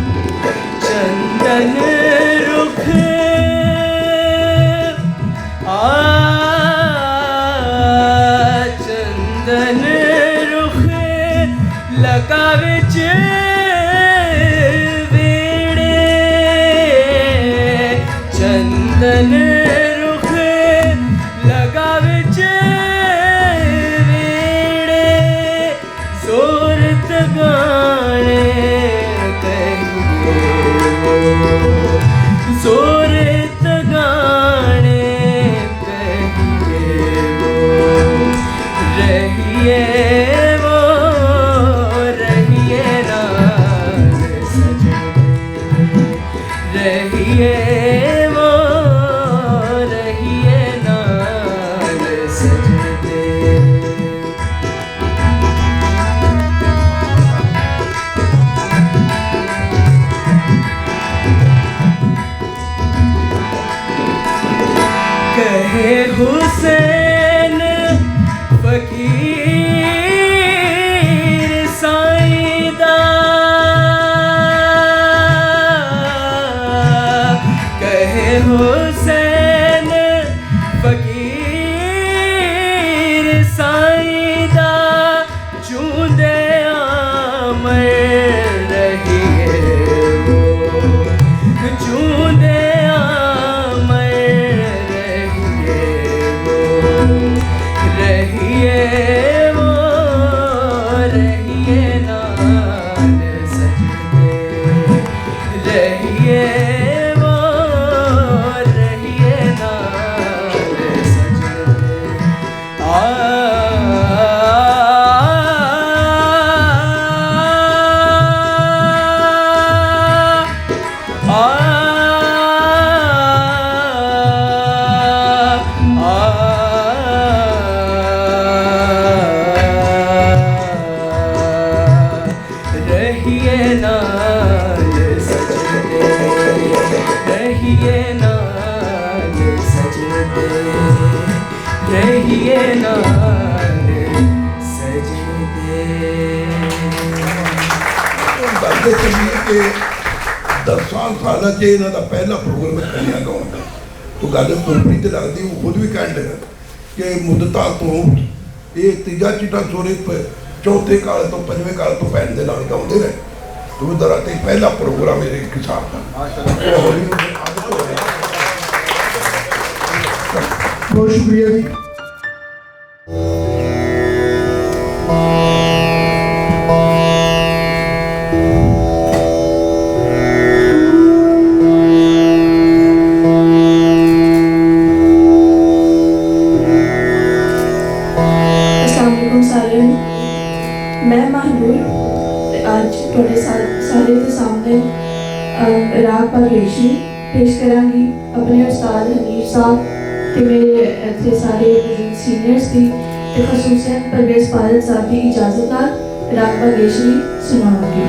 रहिए वो रहिए नाल सजदे। कहे हुसैन फकीर साईदा, कहे हुसैन फकीर साईदा, चूंदे आमर रहिए वो, चूंदे रहिए वो रहिए नाल सजदे। रहिए वो रहिए नाल सजदे। आ रहिए नाल सजदे। रहिए नाल सजदे। रहिए नाल सजदे। ਦੱਸਦੇ ਚੱਲੀਏ ਕਿ 10 ਸਾਲਾਂ 'ਚ ਇਹਨਾਂ ਦਾ ਪਹਿਲਾ ਪ੍ਰੋਗਰਾਮ ਕਲਿਆ ਗਾਉਣ ਦਾ। ਉਹ ਗੱਲ ਉਪਰੀ ਤੇ ਲੱਗਦੀ, ਉਹ ਖੁਦ ਵੀ ਕਹਿਣ ਲੱਗਾ ਕਿ ਮੁੱਦਤਾਂ ਤੋਂ ਇਹ ਤੀਜਾ ਚਿੱਟਾ ਸੋਰੇ ਚੌਥੇ ਕਾਲ ਤੋਂ ਪੰਜਵੇਂ ਕਾਲ ਤੋਂ ਭੈਣ ਦੇ ਨਾਲ ਗਾਉਂਦੇ ਰਹੇ। ਗੁਰਦੁਆਰਾ ਤੇ ਪਹਿਲਾ ਪ੍ਰੋਗਰਾਮ ਮੇਰੇ ਹਿਸਾਬ ਦਾ। ਬਹੁਤ ਸ਼ੁਕਰੀਆ ਜੀ। मैं महानूर आज थोड़े सारे के सामने राग भागेश्वरी पेश करांगी अपने उस्ताद हनीफ साहब ते मेरे इतने सारे सीनियर्स की ते खसूसन परवेज पारद साहब की इजाजत नाल राग भागेश्वरी सुनाऊंगी।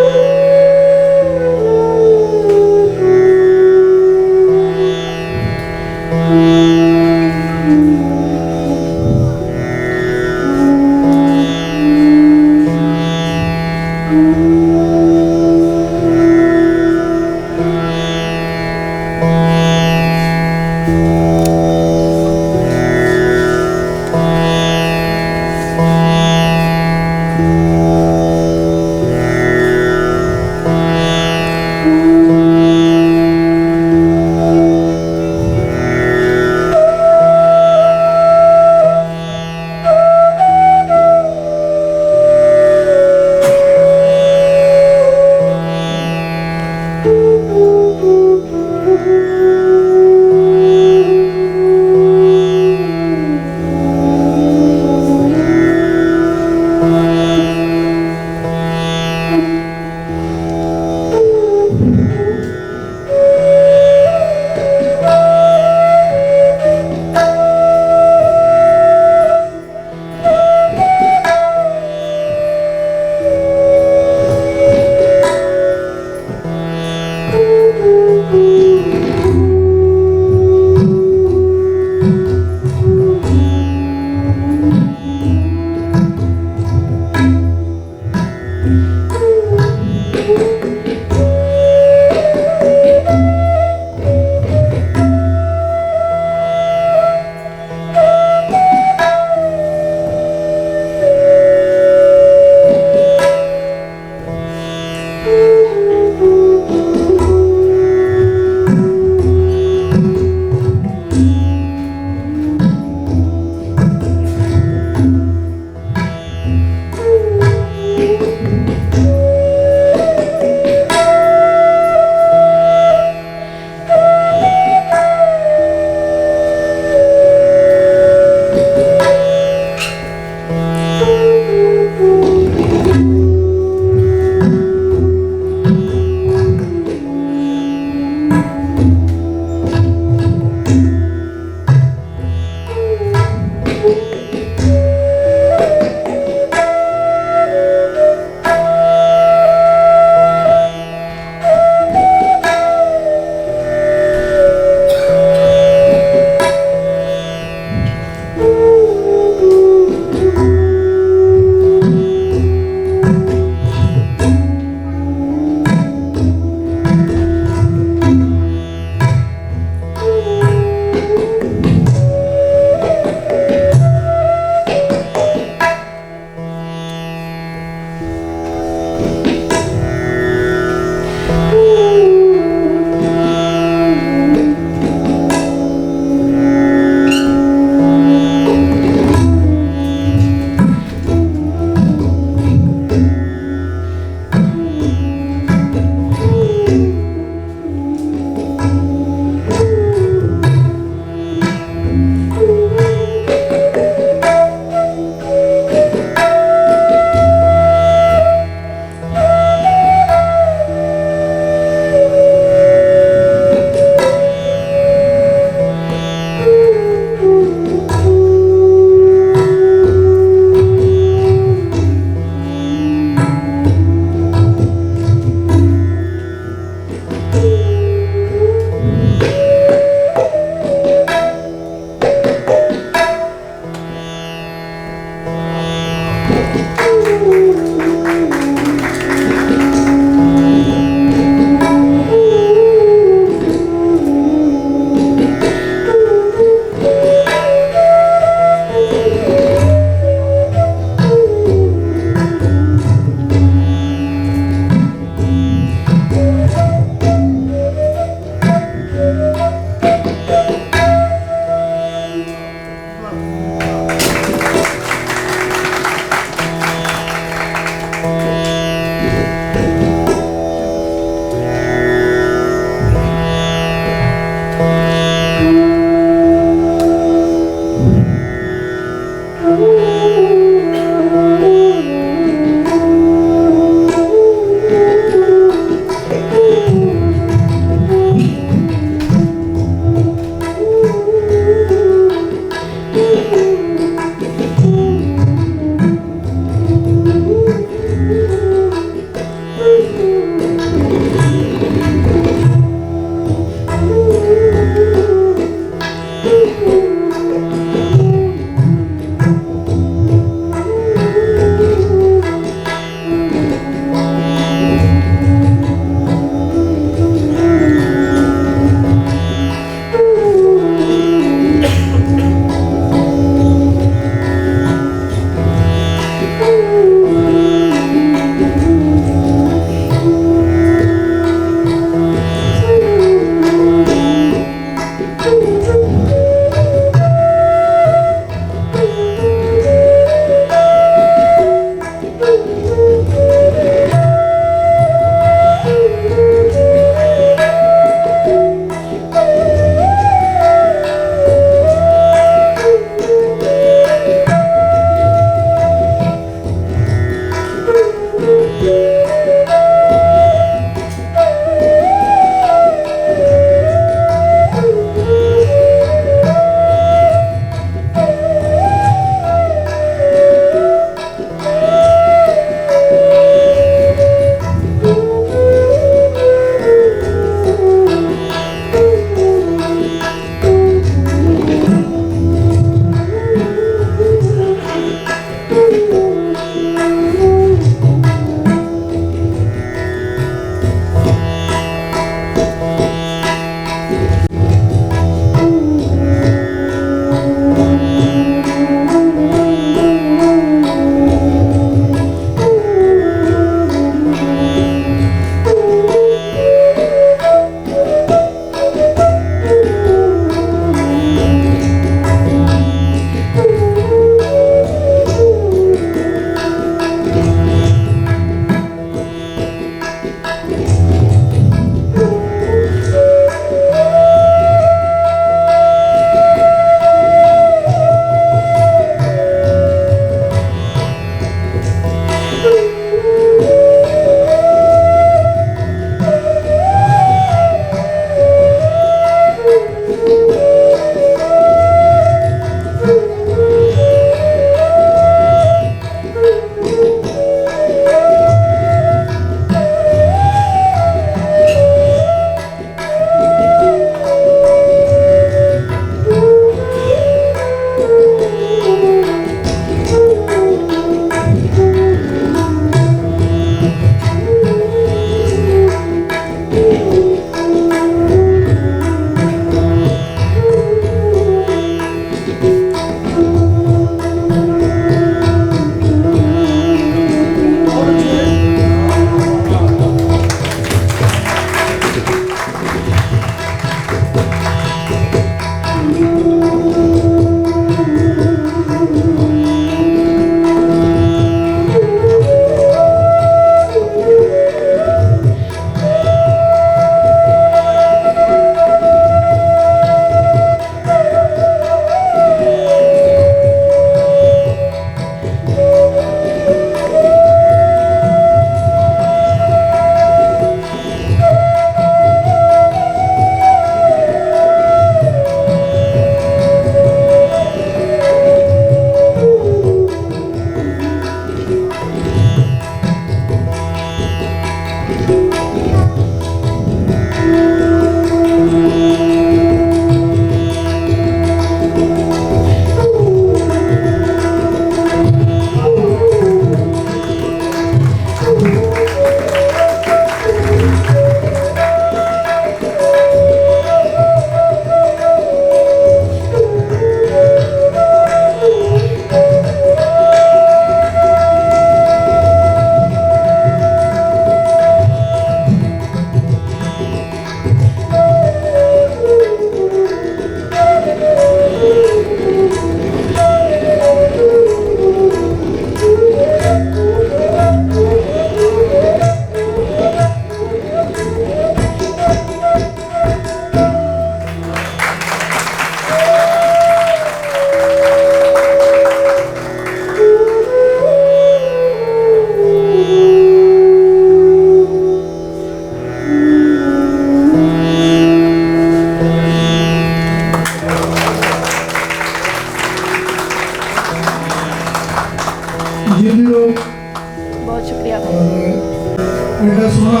एडा सोहना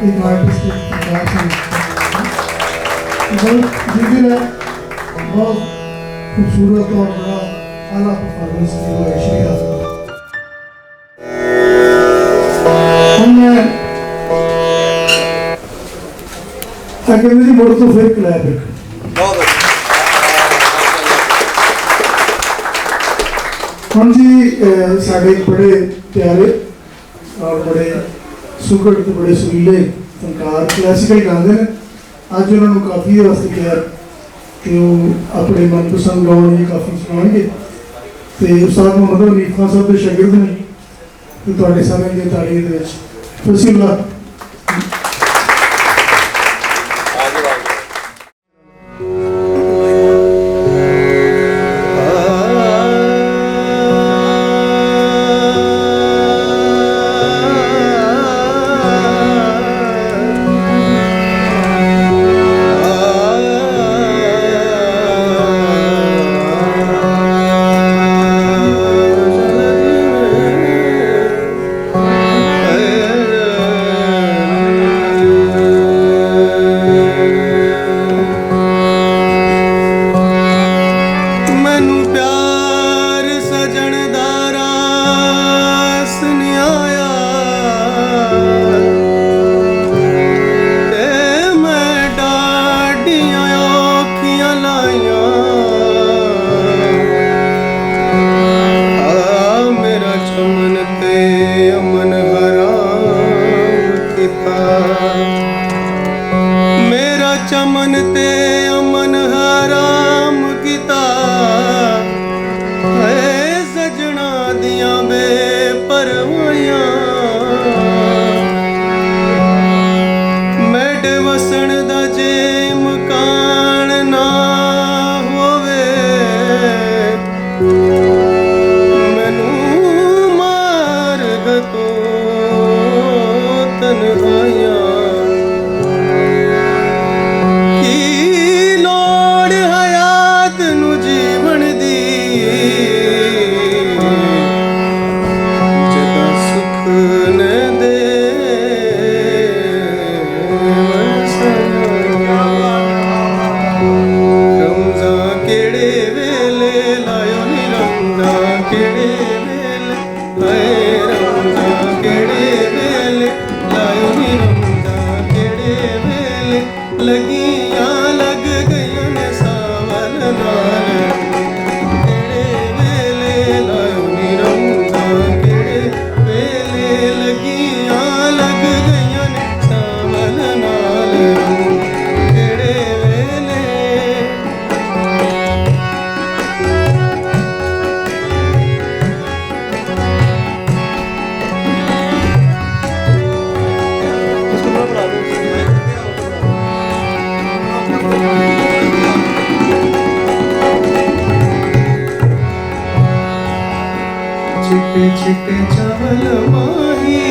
एक आर्टिस्ट बहुत जिंदी है, बहुत खूबसूरत और बड़ा आला परफॉर्मेंस की हुआ है शुक्रिया। हमने कहते जी मुड़ तो फिर क्लैप एक हम जी साढ़े बड़े प्यारे और बड़े सुकड़ तो बड़े सुरीले फनकार क्लासिकल गाते हैं। अज उन्होंने काफ़ी वास्ते किया कि वो अपने मनपसंद गाने जी काफ़ी सुनाएंगे। तो उस्ताद मोहम्मद हनीफ खान साहब के शागिर्द ने तो तुहाडे सारे दी ताली दे विच फसीला चमन ते अमन हराम किता है सजना दियां बेपरवाहियां मैड वसन दा जे मकान ना होवे मैनू मार गतो तन्हाइयां चिट्टे चिट्टे चावल माही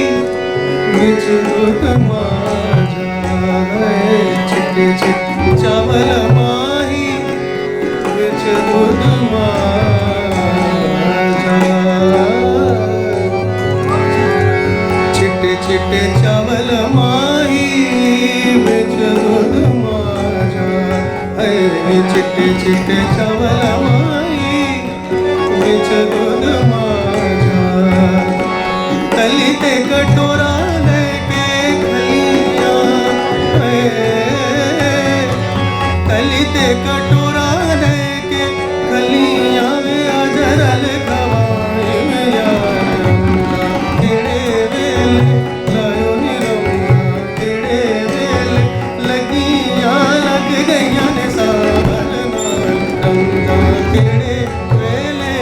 बिच दूध माजा है चिट्टे चिट्टे चावल माही बिच दूध माजा चिट्टे चिट्टे चावल माही बिच दूध माजा है चिट्टे चिट्टे चावल माही बिच दूध कली ते कटोरा लेके खलियां कली ते कटोरा लेके खलियां वे अजरल खवाए में यार केड़े वेले लायो नी रंगा केड़े वेले लगियां लग गईयां ने सावन नाल रंगा केड़े वेले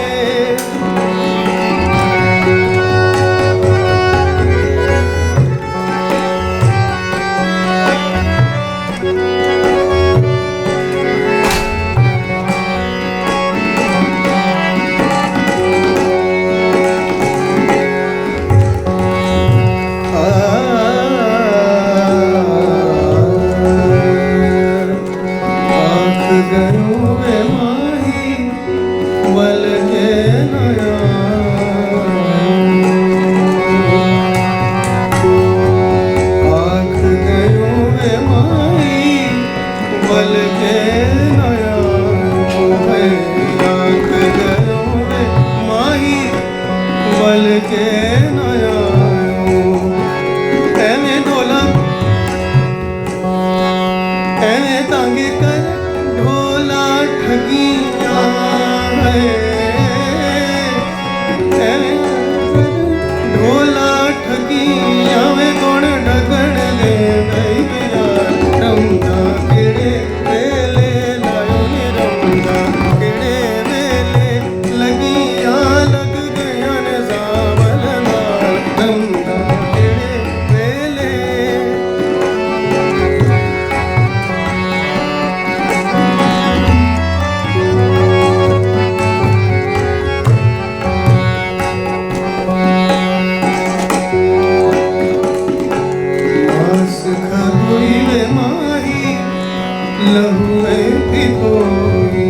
प्रीतोई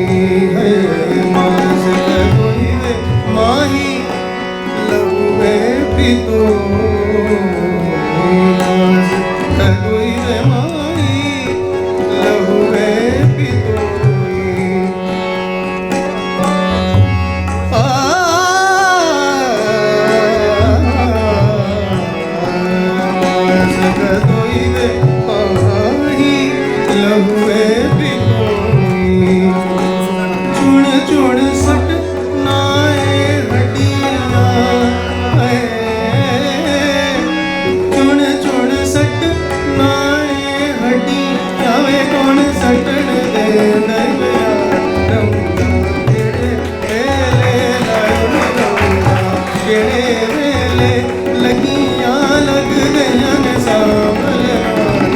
है मास कदोई वे माही लहुए प्रीतोई मास कदोई वे माही लहुए प्रीतोई मास कदोई वे माही लहुए प्रीतोई चुन चुन सट नाए हड्डियां है चुन चुन सट नाए हड्डियां वे कौन सटन दे नैया रंगा तेरे वेले लायो रंगा केड़े वेले लगियां लग गईयां ने सावल नाल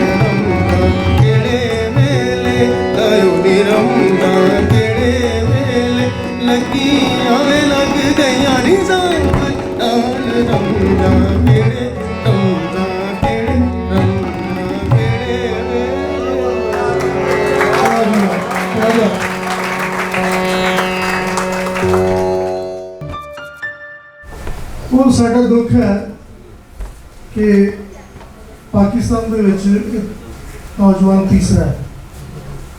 रंगा केड़े वेले लायो नी रंगा केड़े वेले लगियां वे लग गईयां नी सावल नाल रंगा केड़े रंगा केड़े रंगा केड़े वेले ਉਹ ਸਾਡਾ ਦੁੱਖ ਹੈ ਕਿ ਪਾਕਿਸਤਾਨ ਦੇ ਵਿੱਚ ਇੱਕ ਨੌਜਵਾਨ ਤੀਸਰਾ ਹੈ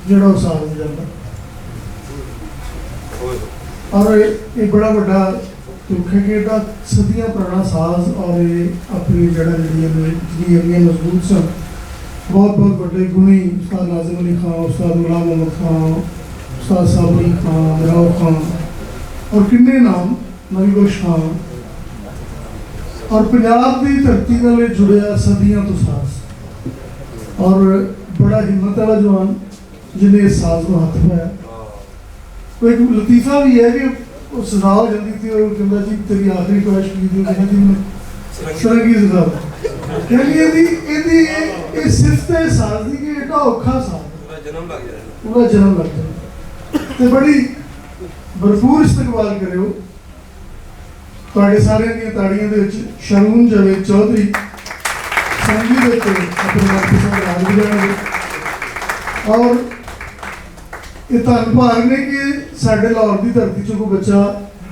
ਜਿਹੜਾ ਉਹ ਸਾਥ ਨਹੀਂ ਜਾਂਦਾ ਔਰ ਇਹ ਬੜਾ ਵੱਡਾ ਦੁੱਖ ਹੈ ਕਿ ਇਹਦਾ ਸਦੀਆਂ ਪੁਰਾਣਾ ਸਾਜ਼ ਔਰ ਇਹ ਆਪਣੀ ਜਿਹੜੀਆਂ ਮਜ਼ਬੂਤ ਸਨ ਬਹੁਤ ਬਹੁਤ ਵੱਡੇ ਗੁਣੀ ਉਸਤਾਦ ਨਾਜ਼ਿਮ ਅਲੀ ਖਾਨ ਉਸਤਾਦ ਗੁਲਾਮ ਮੁਹੰਮਦ ਖਾਨ ਉਸਤਾਦ ਸਾਬਰੀ ਖਾਨ ਰਾਓ ਖਾਨ ਔਰ ਕਿੰਨੇ ਨਾਮ ਨਵੀ ਬਖਸ਼ ਖਾਨ और पंजाब की धरती नाल जुड़िया सदियों तो साज और बड़ा हिम्मत वाला जवान जिन्हें इस साज को हाथ पाया कोई एक लतीफा भी है कि वो सजा हो जाती थी और कहता जी तेरी आखिरी ख्वाहिश की थी कहती मैं सरंगी सजा कहनी सिर्फ तो साज की कि एडा औखा साज पूरा जन्म लग जाए तो बड़ी भरपूर इस्तकबाल करो ਤੁਹਾਡੇ ਸਾਰਿਆਂ ਦੀਆਂ ਤਾੜੀਆਂ ਦੇ ਵਿੱਚ ਸ਼ਰੂਨ ਜਵੇਦ ਚੌਧਰੀ ਸੰਗੀਤ ਵਿੱਚ ਆਪਣੇ ਮਨਪਸੰਦ ਰਾਗ ਵਜਾਉਣਗੇ ਔਰ ਇਹ ਧੰਨ ਭਾਗ ਨੇ ਕਿ ਸਾਡੇ ਲਾਹੌਰ ਦੀ ਧਰਤੀ 'ਚੋਂ ਕੋਈ ਬੱਚਾ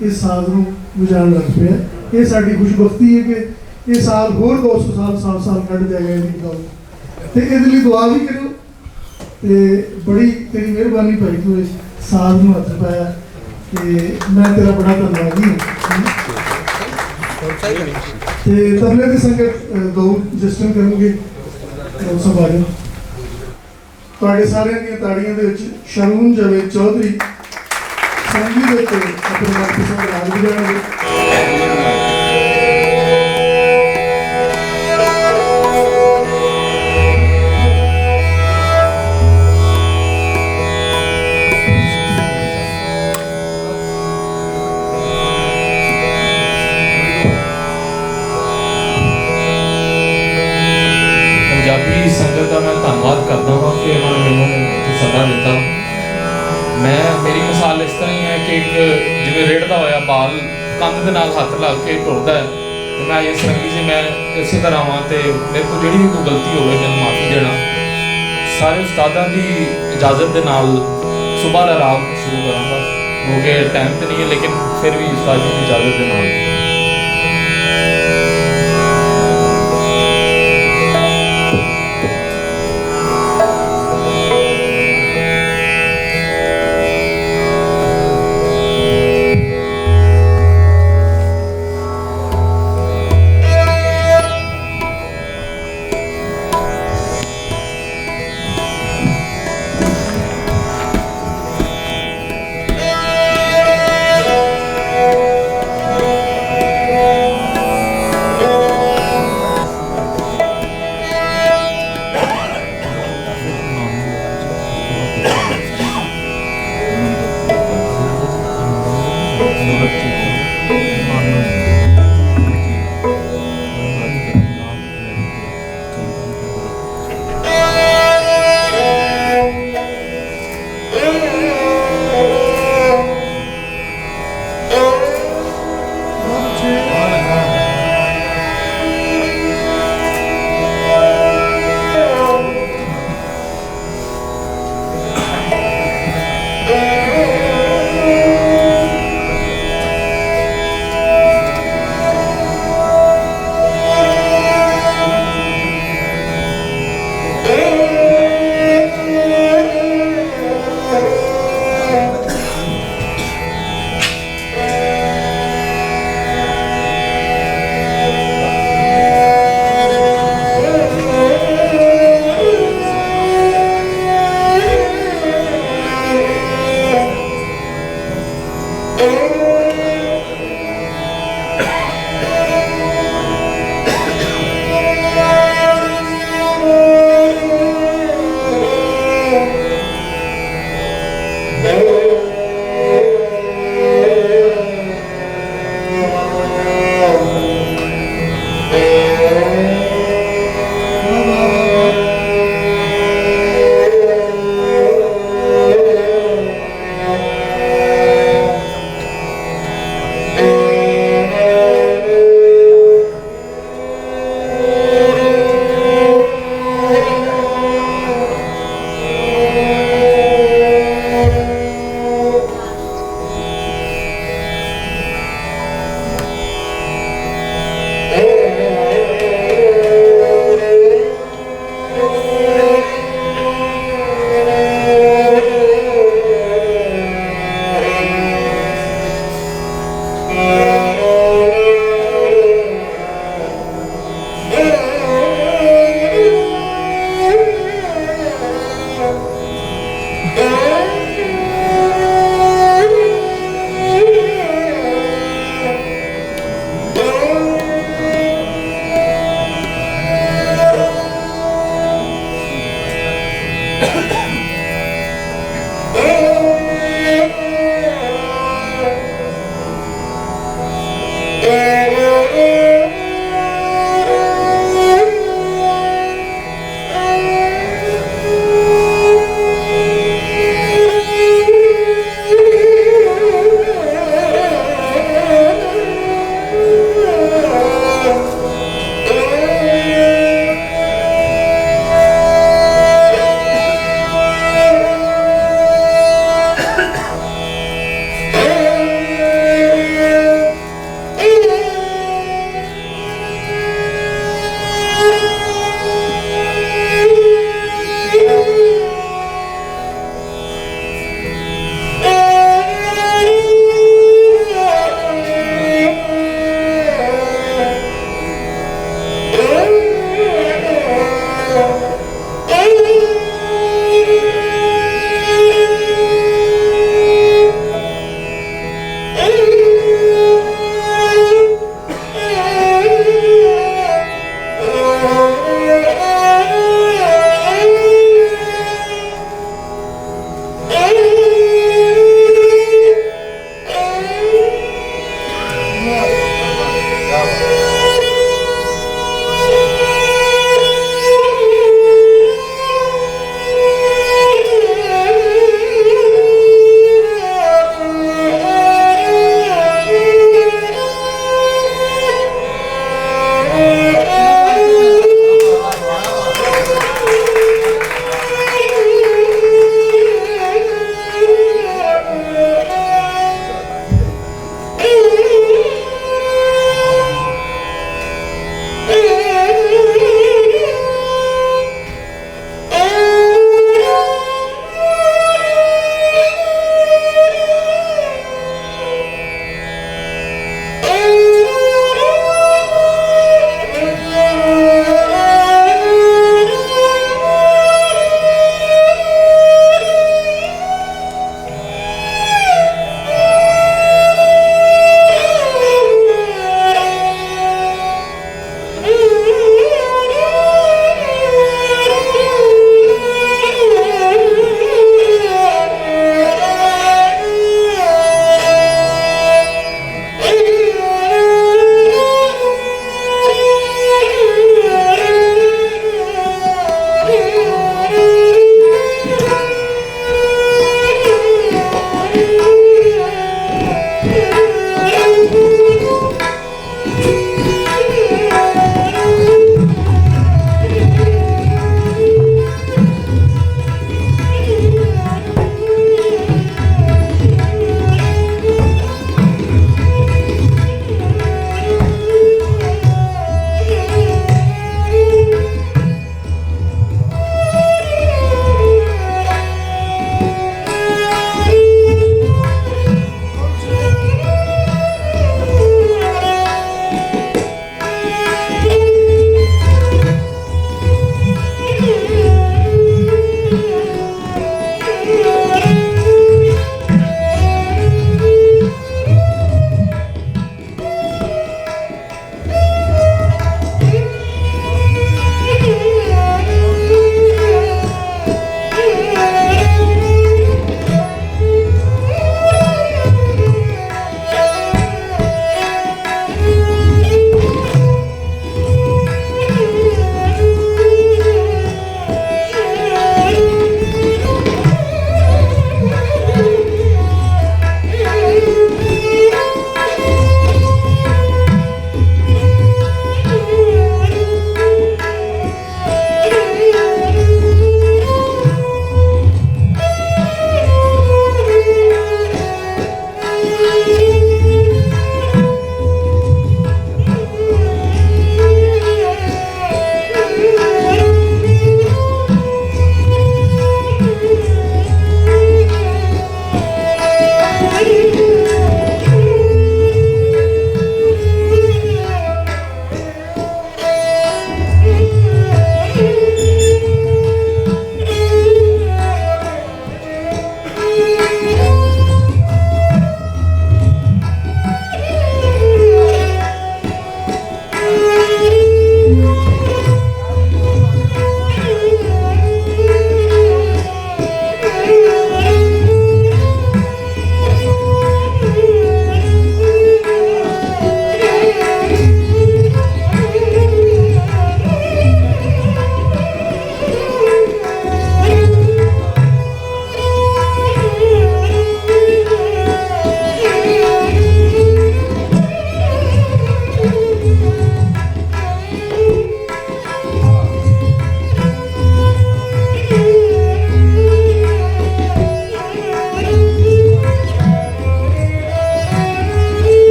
ਇਸ ਸਾਜ਼ ਨੂੰ ਵਜਾਉਣ ਲੱਗ ਪਿਆ ਇਹ ਸਾਡੀ ਖੁਸ਼ਬਖਤੀ ਹੈ ਕਿ ਇਹ ਸਾਲ ਹੋਰ 200 ਸਾਲ ਕੱਢ ਜਾਏਗਾ ਇਹਦੀ ਬਦੌਲਤ ਤੇ ਇਹਦੇ ਲਈ ਦੁਆ ਵੀ ਕਰੋ ਤੇ ਬੜੀ ਤੇਰੀ ਮਿਹਰਬਾਨੀ ਭਾਈ ਤੂੰ ਇਸ ਸਾਜ਼ ਨੂੰ ਹੱਥ ਪਾਇਆ ਕਿ ਮੈਂ ਤੇਰਾ ਬੜਾ ਧੰਨਵਾਦੀ ਹਾਂ ਤੇ ਤਬਲੇ ਦੀ ਸੰਗਤ ਦੋ ਜਸਟਨ ਕਰਨਗੇ ਸਭ ਆ ਜਾਓ ਤੁਹਾਡੇ ਸਾਰਿਆਂ ਦੀਆਂ ਤਾੜੀਆਂ ਦੇ ਵਿੱਚ ਸ਼ਰੂਨ ਜਵੇਦ ਚੌਧਰੀ ਸੰਗੀਤ ਵਿੱਚ ਆਪਣੇ ਮਨਪਸੰਦ ਰਾਗ ਵਜਾਉਣਗੇ ਪੰਜਾਬੀ ਸੰਗਤ ਦਾ ਮੈਂ ਧੰਨਵਾਦ ਕਰਦਾ ਹਾਂ ਕਿ ਉਹਨਾਂ ਨੇ ਮੈਨੂੰ ਇੱਥੇ ਸੱਦਾ ਦਿੱਤਾ ਮੇਰੀ ਮਿਸਾਲ ਇਸ ਤਰ੍ਹਾਂ ਹੀ ਹੈ ਕਿ ਇੱਕ ਜਿਵੇਂ ਰੇੜਦਾ ਹੋਇਆ ਬਾਲ ਕੰਧ ਦੇ ਨਾਲ ਹੱਥ ਲਾ ਕੇ ਟੁਰਦਾ ਹੈ ਤੇ ਮੈਂ ਇਸ ਸੰਗੀ ਜੀ ਮੈਂ ਇਸੇ ਤਰ੍ਹਾਂ ਹਾਂ ਤੇ ਮੇਰੇ ਕੋਲ ਜਿਹੜੀ ਵੀ ਕੋਈ ਗਲਤੀ ਹੋਵੇ ਮੈਨੂੰ ਮਾਫੀ ਦੇਣਾ ਸਾਰੇ ਉਸਤਾਦਾਂ ਦੀ ਇਜਾਜ਼ਤ ਦੇ ਨਾਲ ਸੁਬਹ ਦਾ ਰਾਗ ਸ਼ੁਰੂ ਕਰਾਂਗਾ ਹੋ ਗਏ ਟਾਈਮ ਤੇ ਨਹੀਂ ਹੈ ਲੇਕਿਨ ਫਿਰ ਵੀ ਉਸਤਾਦ ਜੀ ਦੀ ਇਜਾਜ਼ਤ ਦੇ ਨਾਲ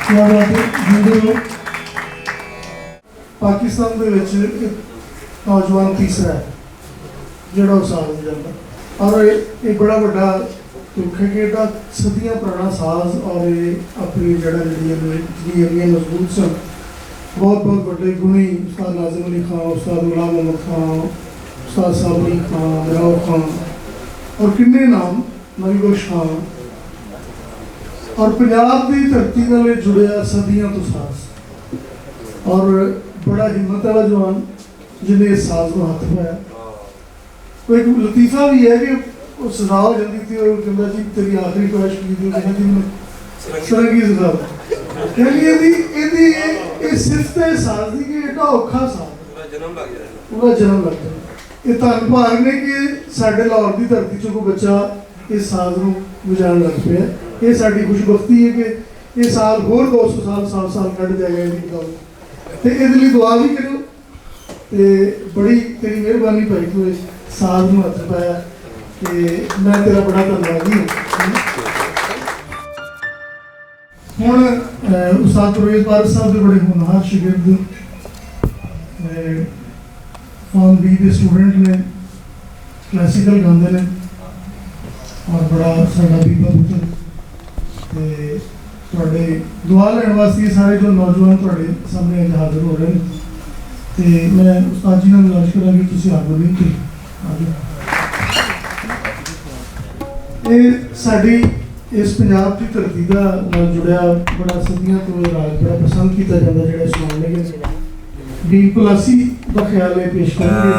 ਕਿਆ ਬਾਤ ਹੈ ਜਿੰਦੇ ਹੋ। ਪਾਕਿਸਤਾਨ ਦੇ ਵਿੱਚ ਇੱਕ ਨੌਜਵਾਨ ਤੀਸਰਾ ਹੈ ਜਿਹੜਾ ਉਹ ਸਾਜ਼ ਵਜਾਉਂਦਾ, ਔਰ ਇਹ ਬੜਾ ਵੱਡਾ ਦੁੱਖ ਹੈ ਕਿ ਇਹਦਾ ਸਦੀਆਂ ਪੁਰਾਣਾ ਸਾਜ਼ ਔਰ ਇਹ ਆਪਣੀ ਜਿਹੜੀਆਂ ਮਜ਼ਬੂਤ ਸਨ। ਬਹੁਤ ਵੱਡੇ ਗੁਣੀ ਉਸਤਾਦ ਨਾਜ਼ਿਮ ਅਲੀ ਖਾਨ, ਉਸਤਾਦ ਗੁਲਾਮ ਮੁਹੰਮਦ ਖਾਨ, ਉਸਤਾਦ ਸਾਬ ਅਲੀ ਖਾਨ, ਰਾਓ ਖਾਨ ਔਰ ਕਿੰਨੇ ਨਾਮ, ਨਵੀਬਖਸ਼ ਖਾਨ, ਔਰ ਪੰਜਾਬ ਦੀ ਧਰਤੀ ਨਾਲ ਇਹ ਜੁੜਿਆ ਸਦੀਆਂ ਤੋਂ ਸਾਜ਼, ਔਰ ਬੜਾ ਹਿੰਮਤ ਵਾਲਾ ਜਵਾਨ ਜਿਹਨੇ ਇਸ ਸਾਜ਼ ਨੂੰ ਹੱਥ ਪਾਇਆ। ਕੋਈ ਇੱਕ ਲਤੀਫਾ ਵੀ ਹੈ ਕਿ ਉਹ ਸਜ਼ਾ ਹੋ ਜਾਂਦੀ ਸੀ, ਉਹ ਕਹਿੰਦਾ ਜੀ ਤੇਰੀ ਆਖਰੀ ਖੁਆਇਸ਼ ਕੀ ਸੀ, ਕਹਿੰਦਾ ਜੀ ਮੈਨੂੰ ਸਰੰਗੀ ਸਜ਼ਾ। ਕਹਿੰਦੀ ਇਹਦੀ ਇਹ ਸਿਫਤ ਹੈ ਸਾਜ਼ ਦੀ ਕਿ ਇਹਦਾ ਔਖਾ ਸਾਜ਼, ਉਹਦਾ ਜਨਮ ਲੱਗ ਜਾਂਦਾ। ਇਹ ਧੰਨ ਭਾਗ ਨੇ ਕਿ ਸਾਡੇ ਲਾਹੌਰ ਦੀ ਧਰਤੀ 'ਚੋਂ ਕੋਈ ਬੱਚਾ ਇਸ ਸਾਜ਼ ਨੂੰ ਵਜਾਉਣ ਲੱਗ ਪਿਆ। ਇਹ ਸਾਡੀ ਖੁਸ਼ਬਖਤੀ ਹੈ ਕਿ ਇਹ ਸਾਲ ਹੋਰ 200 ਸਾਲ ਕੱਢ ਜਾਏਗਾ ਇਹਦੀ ਗੱਲ, ਤੇ ਇਹਦੇ ਲਈ ਦੁਆ ਵੀ ਕਰਿਓ। ਤੇ ਬੜੀ ਤੇਰੀ ਮਿਹਰਬਾਨੀ ਭਾਈ ਤੂੰ ਇਸ ਸਾਜ਼ ਨੂੰ ਹੱਥ ਪਾਇਆ, ਤੇ ਮੈਂ ਤੇਰਾ ਬੜਾ ਧੰਨਵਾਦੀ ਹਾਂ। ਹੁਣ ਉਸਤਾਦ ਪਰਵੇਜ਼ ਪਾਰਕ ਸਾਹਿਬ ਦੇ ਬੜੇ ਹੋਣਹਾਰ ਸ਼ਾਗਿਰਦ ਫਾਰਮ ਬੀ ਦੇ ਸਟੂਡੈਂਟ ਨੇ, ਕਲਾਸੀਕਲ ਗਾਉਂਦੇ ਨੇ ਔਰ ਬੜਾ ਸਾਡਾ ਬੀਬਾ ਪੁੱਤਰ, ਤੇ ਤੁਹਾਡੇ ਦੁਆ ਲੈਣ ਵਾਸਤੇ ਸਾਰੇ ਜੋ ਨੌਜਵਾਨ ਤੁਹਾਡੇ ਸਾਹਮਣੇ ਅੱਜ ਹਾਜ਼ਰ ਹੋ ਰਹੇ ਨੇ, ਤੇ ਮੈਂ ਉਸਤਾਦ ਜੀ ਨਾਲ ਗੁਜ਼ਾਰਿਸ਼ ਕਰਾਂਗੀ ਤੁਸੀਂ ਹਾਜ਼ਰ ਤੇ ਇਹ ਸਾਡੀ ਇਸ ਪੰਜਾਬ ਦੀ ਧਰਤੀ ਦਾ ਨਾਲ ਜੁੜਿਆ ਬੜਾ ਸਦੀਆਂ ਤੋਂ ਇਹ ਰਾਗ ਬੜਾ ਪਸੰਦ ਕੀਤਾ ਜਾਂਦਾ, ਜਿਹੜਾ ਸੁਣਾਉਣਗੇ ਵੀ ਪਲਾਸੀ ਦਾ ਖਿਆਲ ਇਹ ਪੇਸ਼ ਕਰਨਗੇ,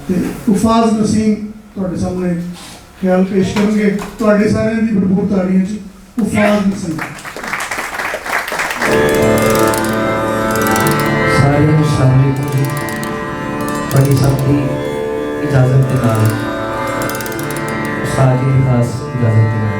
ਤੇ ਉਫਾਜ਼ ਨਸੀਮ ਤੁਹਾਡੇ ਸਾਹਮਣੇ ਖਿਆਲ ਪੇਸ਼ ਕਰਨਗੇ। ਤੁਹਾਡੇ ਸਾਰਿਆਂ ਦੀ ਭਰਪੂਰ ਤਾੜੀਆਂ 'ਚ ਉਫਾਜ਼ ਨਸੀਮ। सारे अस्सलामुअलैकुम जी, बड़ी सब की इजाज़त के नाल उस्ताद जी की खास इजाज़त के नाल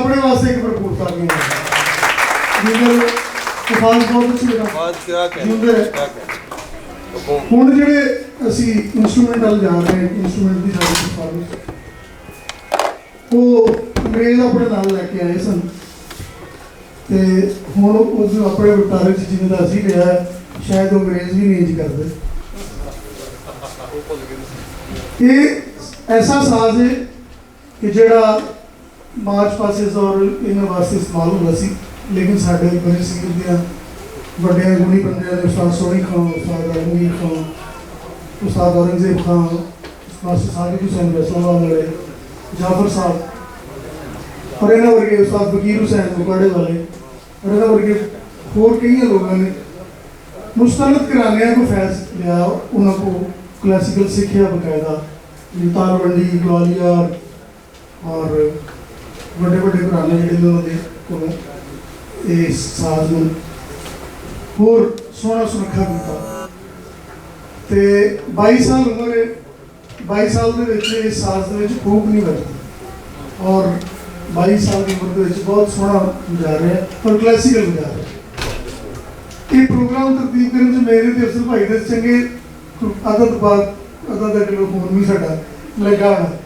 अपने वास्ते एक भरपूरता की जिंदर खास बहुत अच्छी लगा बात क्या जिंदर ਹੁਣ ਜਿਹੜੇ ਅਸੀਂ ਇੰਸਟਰੂਮੈਂਟ ਵੱਲ ਜਾ ਰਹੇ ਹਾਂ ਇੰਸਟਰੂਮੈਂਟ ਦੀ ਸਾਡੀ ਪਰਫਾਰਮੈਂਸ ਉਹ ਅੰਗਰੇਜ਼ ਆਪਣੇ ਨਾਲ ਲੈ ਕੇ ਆਏ ਸਨ ਤੇ ਹੁਣ ਉਸ ਨੂੰ ਆਪਣੇ ਵਟਾਰੇ 'ਚ ਜਿਵੇਂ ਦਾ ਅਸੀਂ ਲਿਆ ਸ਼ਾਇਦ ਉਹ ਅੰਗਰੇਜ਼ ਵੀ ਨਹੀਂ ਇੰਜ ਕਰਦੇ ਇਹ ਐਸਾ ਸਾਜ਼ ਹੈ ਕਿ ਜਿਹੜਾ ਮਾਰਚ ਪਾਸਿਸ ਔਰ ਇਹਨਾਂ ਵਾਸਤੇ ਇਸਤੇਮਾਲ ਹੁੰਦਾ ਸੀ ਲੇਕਿਨ ਸਾਡੇ ਬੜੇ ਸੰਗੀਤ ਦੀਆਂ ਵੱਡੇ ਗੁਣੀ ਬੰਦਿਆਂ ਦੇ ਉਸਤਾਦ ਸੋਹਣੀ ਖਾਨ ਉਸਤਾਦ ਅਲਮਗੀਰ ਖਾਨ ਉਸਤਾਦ ਔਰੰਗਜ਼ੇਬ ਖਾਨ ਮਾਸਟਰ ਸਾਹਿਬ ਹੁਸੈਨ ਵੈਸਲਾਮਾਬਾਦ ਵਾਲੇ ਜਾਫਰ ਸਾਹਿਬ ਔਰ ਇਹਨਾਂ ਵਰਗੇ ਉਸਤਾਦ ਫਕੀਰ ਹੁਸੈਨ ਮੁਕਾੜੇ ਵਾਲੇ ਔਰ ਇਹਨਾਂ ਵਰਗੇ ਹੋਰ ਕਈਆਂ ਲੋਕਾਂ ਨੇ ਮੁਸਤਲਤ ਘਰਾਣਿਆਂ को फैज लिया उन्होंने क्लासिकल सीखिया बकायदा तालवंडी ग्वालियर और बड़े बड़े घराने जोड़े उन्होंने साज में होर सोहना सुरखा किया तो 22 साल उम्र 22 साल के साज के फूक नहीं बजती और 22 साल की उम्र के बहुत सोहना बजा रहे हैं और क्लासिकल बजा रहे हैं ये प्रोग्राम तरतीब करने से मेरे तो अफसर भाई दे चंगे अदद बाद अदद किलो फोन भी साडा लगा होना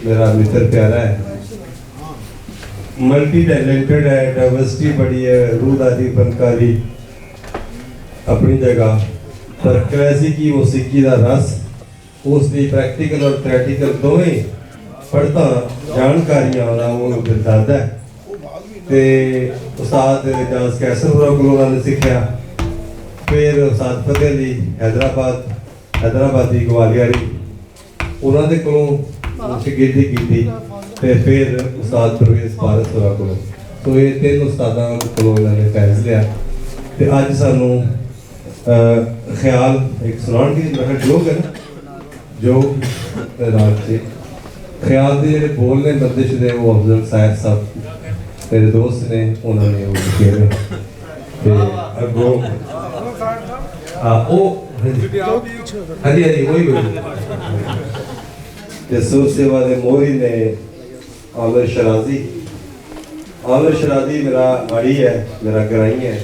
मेरा मित्र प्यारा है, मल्टी टैलेंटेड है, डाइवर्सिटी बड़ी है, रूदारी फनकारी अपनी जगह, पर क्लासिकी मौसीकी का रस उसकी प्रैक्टिकल और थ्योरेटिकल दोवें पढ़ता जानकारियां का वो दर्दा है। ते उस्ताद एजाज कैसरपुरा को उन्होंने सीखा, फिर उस्ताद फतेह अली हैदराबादी ग्वालियरी उन्होंने को शिगिर्दी की, फिर उस्ताद परवेज पारस होरा को, तो ये तीन उस्तादा को उन्होंने फैज लिया। तो अज सानू ख्याल एक सुनान की लोग है ना जो रात से ख्याल के जो बोलने बंदिश ने वो अफजल साहब साहब मेरे दोस्त ने उन्होंने वो लिखे ने ते अगो ओ हाँ जी वही ते सुर सेवा दे मोरी ने आमिर शराजी मेरा आड़ी है, मेरा ग्राई है।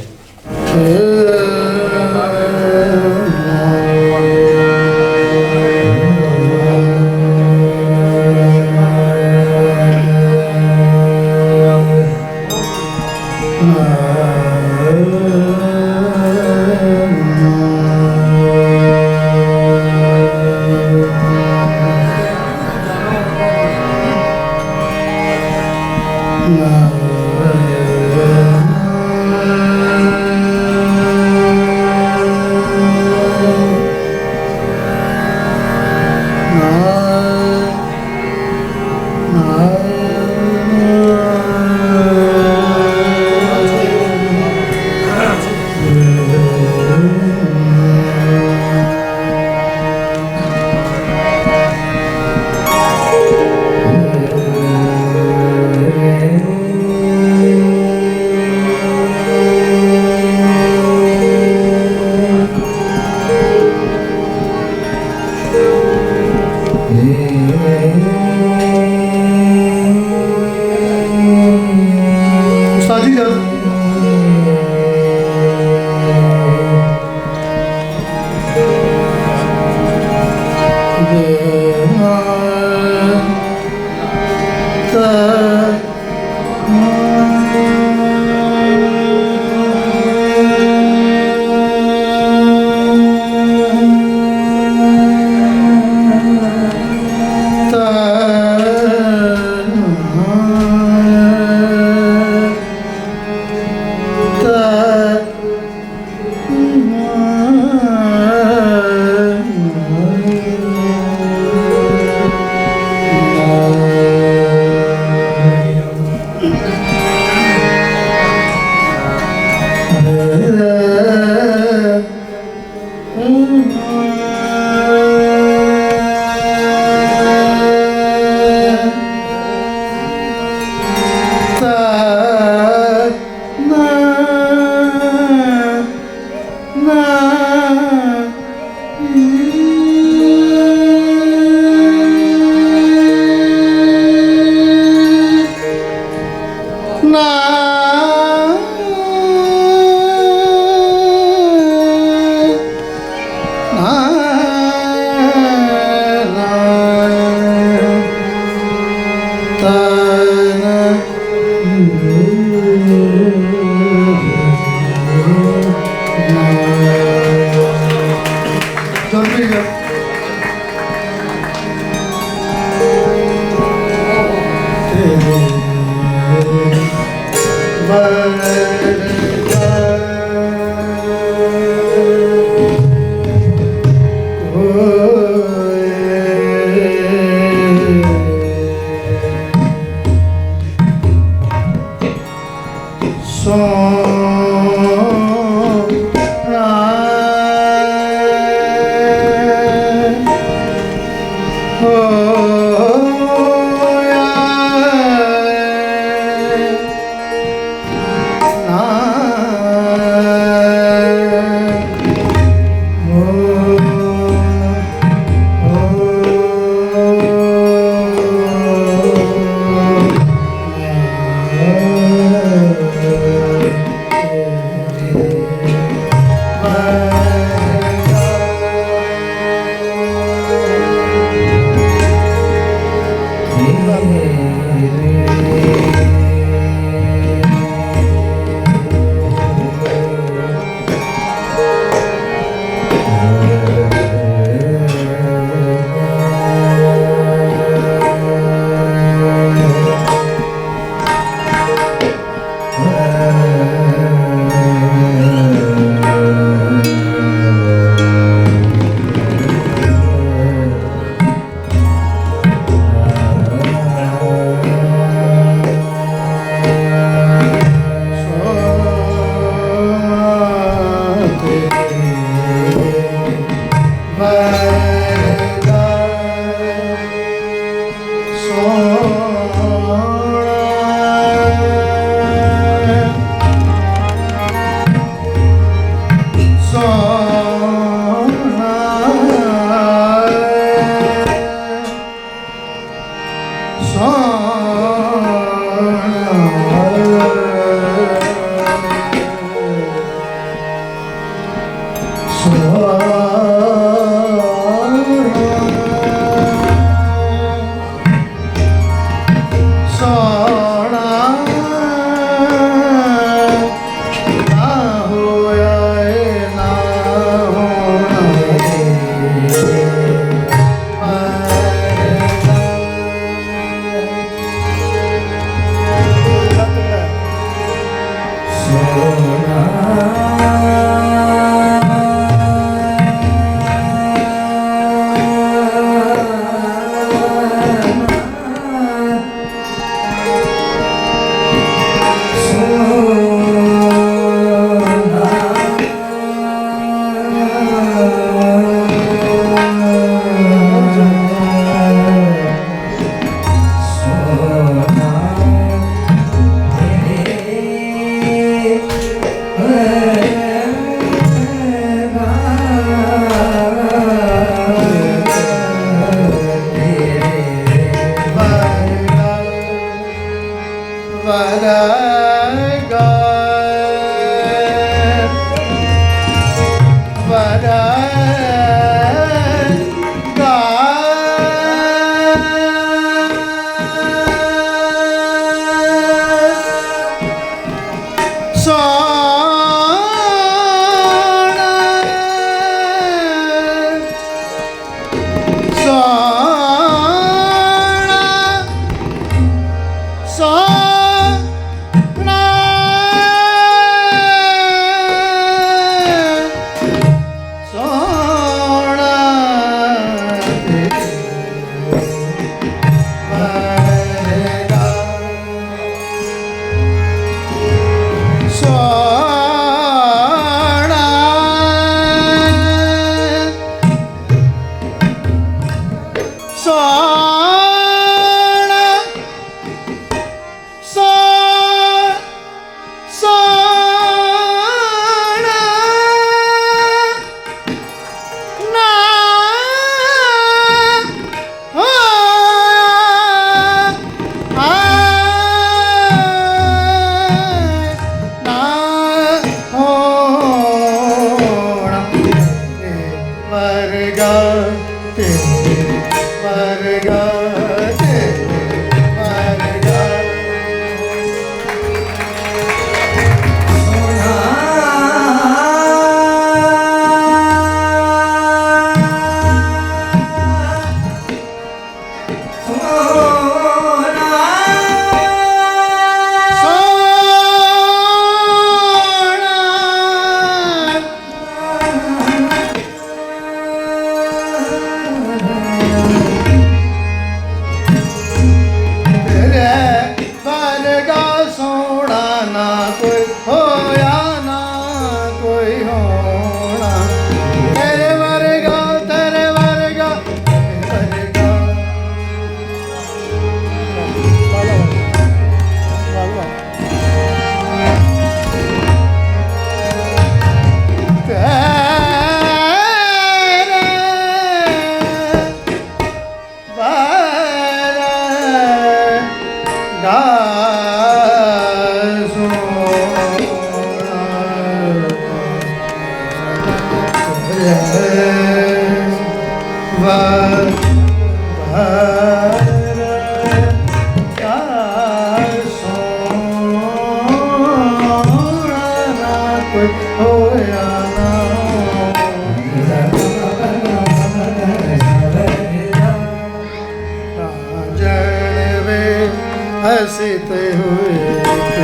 हंसते हुए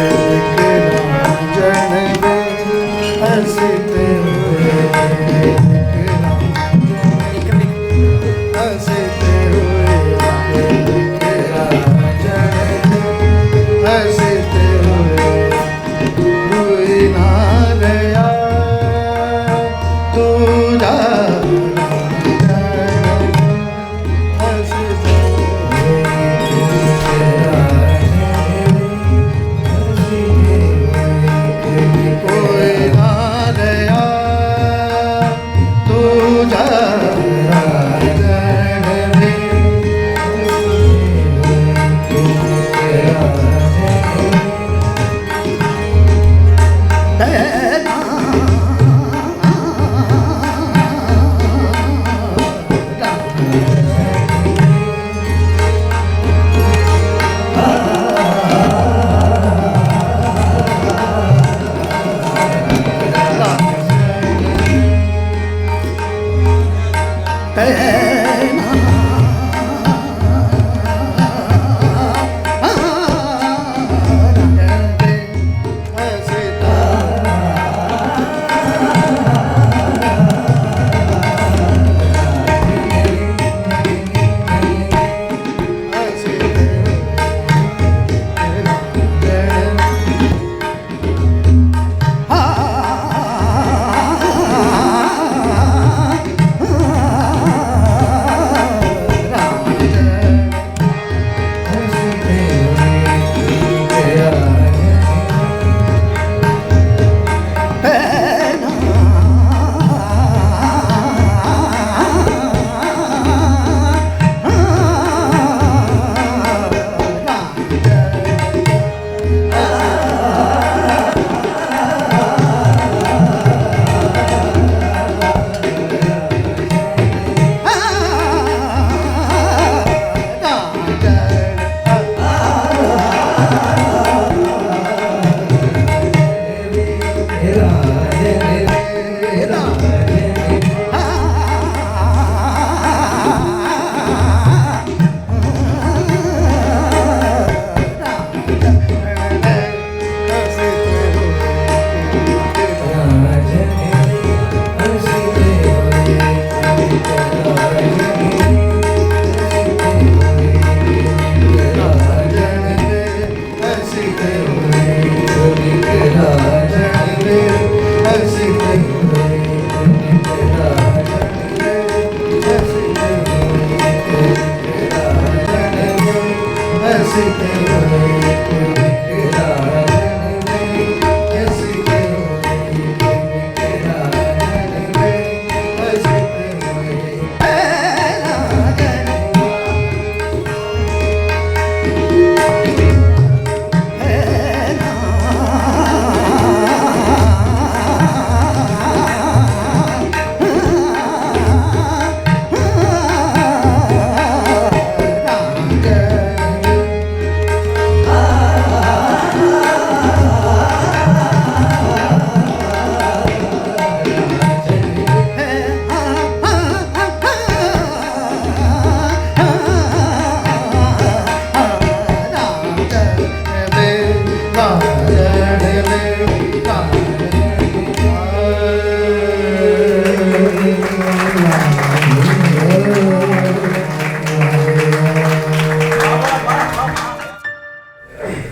हंसते हुए हंसते हुए हंसते हुए कोई ना गया तू जा कोई ना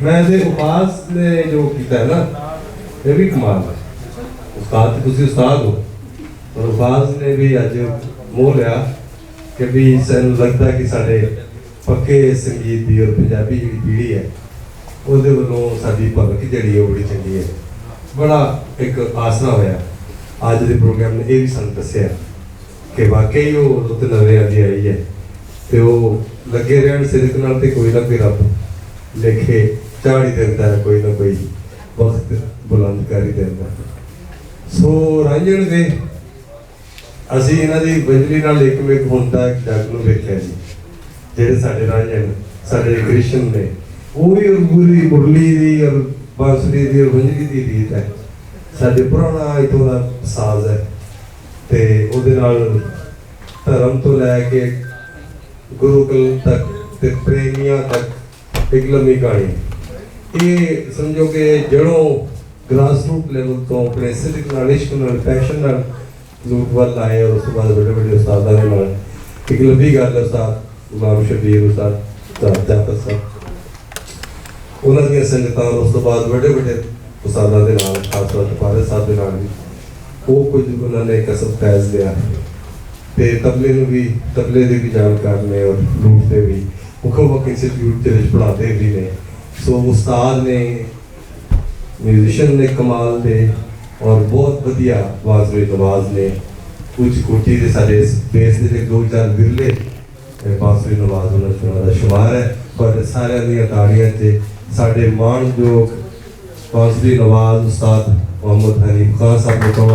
ਮੈਂ ਤੇ ਉਪਾਸ ਨੇ ਜੋ ਕੀਤਾ ਹੈ ਨਾ, ਇਹ ਵੀ ਕਮਾਲ ਹੈ। ਉਸਤਾਦ ਤੇ ਤੁਸੀਂ ਉਸਤਾਦ ਹੋ, ਪਰ ਉਪਾਸ ਨੇ ਵੀ ਅੱਜ ਮੋਹ ਲਿਆ ਕਿ ਵੀ ਸਾਨੂੰ ਲੱਗਦਾ ਕਿ ਸਾਡੇ ਪੱਕੇ ਸੰਗੀਤ ਦੀ ਔਰ ਪੰਜਾਬੀ ਜਿਹੜੀ ਪੀੜ੍ਹੀ ਹੈ ਉਹਦੇ ਵੱਲੋਂ ਸਾਡੀ ਭਗਤ ਜਿਹੜੀ ਉਹ ਬੜੀ ਚੰਗੀ ਹੈ। ਬੜਾ ਇੱਕ ਆਸਰਾ ਹੋਇਆ ਅੱਜ ਦੇ ਪ੍ਰੋਗਰਾਮ ਨੇ ਇਹ ਵੀ ਸਾਨੂੰ ਦੱਸਿਆ ਕਿ ਵਾਕਈ ਉਹ ਰੁੱਤ ਨਵਿਆਂ ਦੀ ਆਈ ਹੈ ਤੇ ਉਹ ਲੱਗੇ ਰਹਿਣ ਸਿਰਕ ਨਾਲ ਤੇ ਕੋਈ ਨਾ ਕੋਈ ਰੱਬ ਲੇਖੇ ਚਾੜ ਹੀ ਦਿੰਦਾ ਹੈ, ਕੋਈ ਨਾ ਕੋਈ ਵਕਤ ਬੁਲੰਦ ਕਰ ਹੀ ਦਿੰਦਾ। ਸੋ ਰਾਂਝਣ ਦੇ ਅਸੀਂ ਇਹਨਾਂ ਦੀ ਵਜਲੀ ਨਾਲ ਇੱਕ ਹੁਣ ਤੱਕ ਜੱਗ ਨੂੰ ਵੇਖਿਆ ਜੀ। ਜਿਹੜੇ ਸਾਡੇ ਰਾਂਝਣ ਸਾਡੇ ਕ੍ਰਿਸ਼ਨ ਨੇ ਉਹ ਵੀ ਗੁਰੀ ਮੁਰਲੀ ਦੀ ਔਰ ਬਾਂਸੁਰੀ ਦੀ ਔਰ ਵੰਜਲੀ ਦੀ ਰੀਤ ਹੈ। ਸਾਡੇ ਪੁਰਾਣਾ ਇੱਥੋਂ ਦਾ ਸਾਜ਼ ਹੈ ਤੇ ਉਹਦੇ ਨਾਲ ਧਰਮ ਤੋਂ ਲੈ ਕੇ ਗੁਰੂਕੁਲ ਤੱਕ ਤੇ ਪ੍ਰੇਮੀਆਂ ਤੱਕ ਇੱਕ ਲੰਮੀ ਕਹਾਣੀ। ਇਹ ਸਮਝੋ ਕਿ ਜੜੋਂ ਗ੍ਰਾਸ ਰੂਟ ਲੈਵਲ ਤੋਂ ਆਪਣੇ ਸਿੱਖ ਨਾਲ ਇਸ਼ਕ ਨਾਲ ਪੈਸ਼ਨ ਨਾਲ ਲੋਕ ਵੱਲ ਆਏ ਔਰ ਉਸ ਤੋਂ ਬਾਅਦ ਵੱਡੇ ਵੱਡੇ ਉਸਤਾਦਾਂ ਦੇ ਨਾਲ ਇੱਕ ਲੰਬੀ ਗੱਲ ਹੈ। ਉਸਤਾਦ ਗੁਲਾਮ ਸ਼ਬੀਰ ਉਸਤਾਦ ਜਾਫਰ ਸਾਹਿਬ ਉਹਨਾਂ ਦੀਆਂ ਸੰਗਤਾਂ ਉਸ ਤੋਂ ਬਾਅਦ ਵੱਡੇ ਵੱਡੇ ਉਸਤਾਦਾਂ ਦੇ ਨਾਲ ਖਾਸ ਤੌਰ ਤੇ ਫਾਜ਼ਿਲ ਸਾਹਿਬ ਦੇ ਨਾਲ ਵੀ ਉਹ ਕੁਝ ਉਹਨਾਂ ਨੇ ਕਸਮ ਫੈਜ਼ ਲਿਆ ਤੇ ਤਬਲੇ ਨੂੰ ਵੀ ਤਬਲੇ ਦੇ ਵੀ ਜਾਣਕਾਰ ਨੇ ਔਰ ਲੂਟ ਦੇ ਵੀ ਮੁਖਬਕ ਇੰਸਟੀਚਿਊਟ ਦੇ ਵਿੱਚ ਪੜ੍ਹਾਉਂਦੇ ਵੀ ਨੇ। ਸੋ ਉਸਤਾਦ ਨੇ ਮਿਊਜ਼ੀਸ਼ੀਅਨ ਨੇ ਕਮਾਲ ਦੇ ਔਰ ਬਹੁਤ ਵਧੀਆ ਬਾਜ਼ਰੀ ਨਵਾਜ਼ ਨੇ ਕੁਝ ਕੋਟੀ ਦੇ ਸਾਡੇ ਦੇਸ਼ ਦੇ ਦੋ ਚਾਰ ਵਿਰਲੇ ਬਾਜ਼ਰੀ ਨਵਾਜ਼ ਉਹਨਾਂ ਦਾ ਸ਼ੁਮਾਰ ਹੈ। ਪਰ ਸਾਰਿਆਂ ਦੀਆਂ ਤਾੜੀਆਂ 'ਚ ਸਾਡੇ ਮਾਣਯੋਗ ਬਾਜ਼ਰੀ ਨਵਾਜ਼ ਉਸਤਾਦ मोहम्मद हनीफ खान साहब ने कहा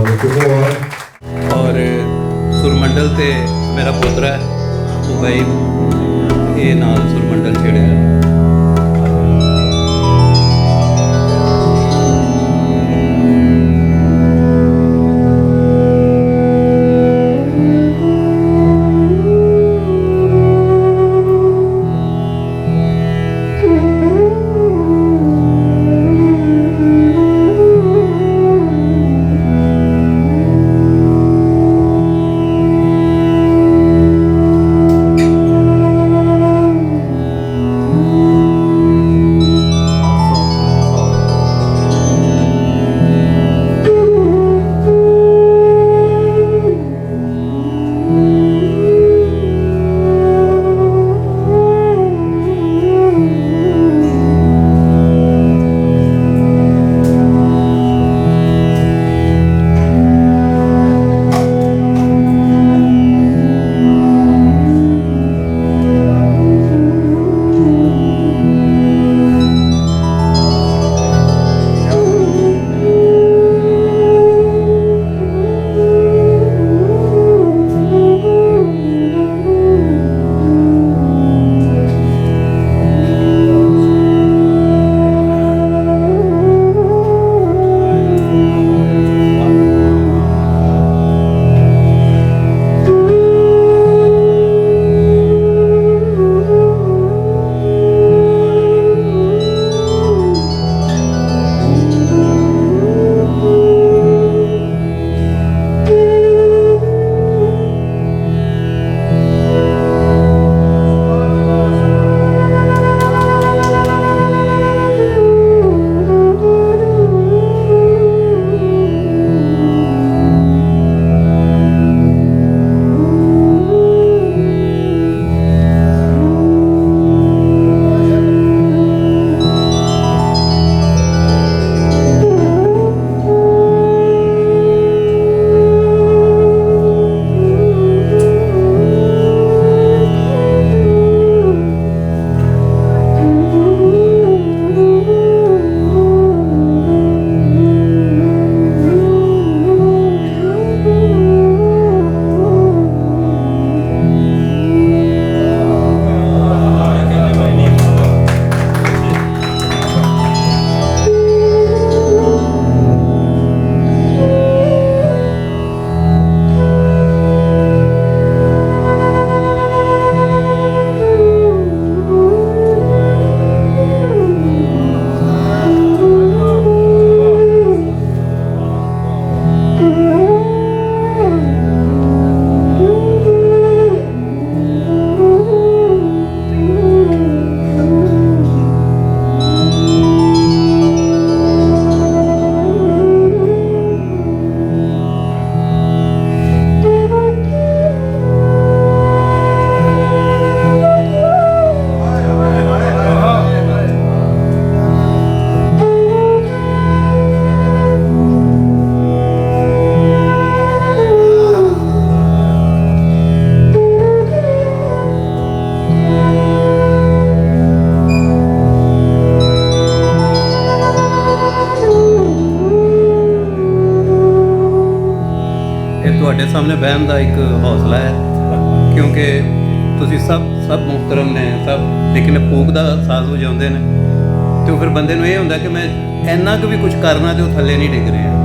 और सुरमंडल ते मेरा पुत्र है उबई ये नाल सुरमंडल छेड़िया। ਤੁਹਾਡੇ ਸਾਹਮਣੇ ਬਹਿਣ ਦਾ ਇੱਕ ਹੌਸਲਾ ਹੈ, ਕਿਉਂਕਿ ਤੁਸੀਂ ਸਭ ਮੁਹਤਰਮ ਨੇ ਸਭ, ਲੇਕਿਨ ਭੂਖ ਦਾ ਸਾਜ਼ ਵਜਾਉਂਦੇ ਨੇ ਤੇ ਉਹ ਫਿਰ ਬੰਦੇ ਨੂੰ ਇਹ ਹੁੰਦਾ ਕਿ ਮੈਂ ਇੰਨਾ ਕੁ ਵੀ ਕੁਝ ਕਰਨਾ ਤੇ ਉਹ ਥੱਲੇ ਨਹੀਂ ਡਿੱਗ ਰਿਹਾ।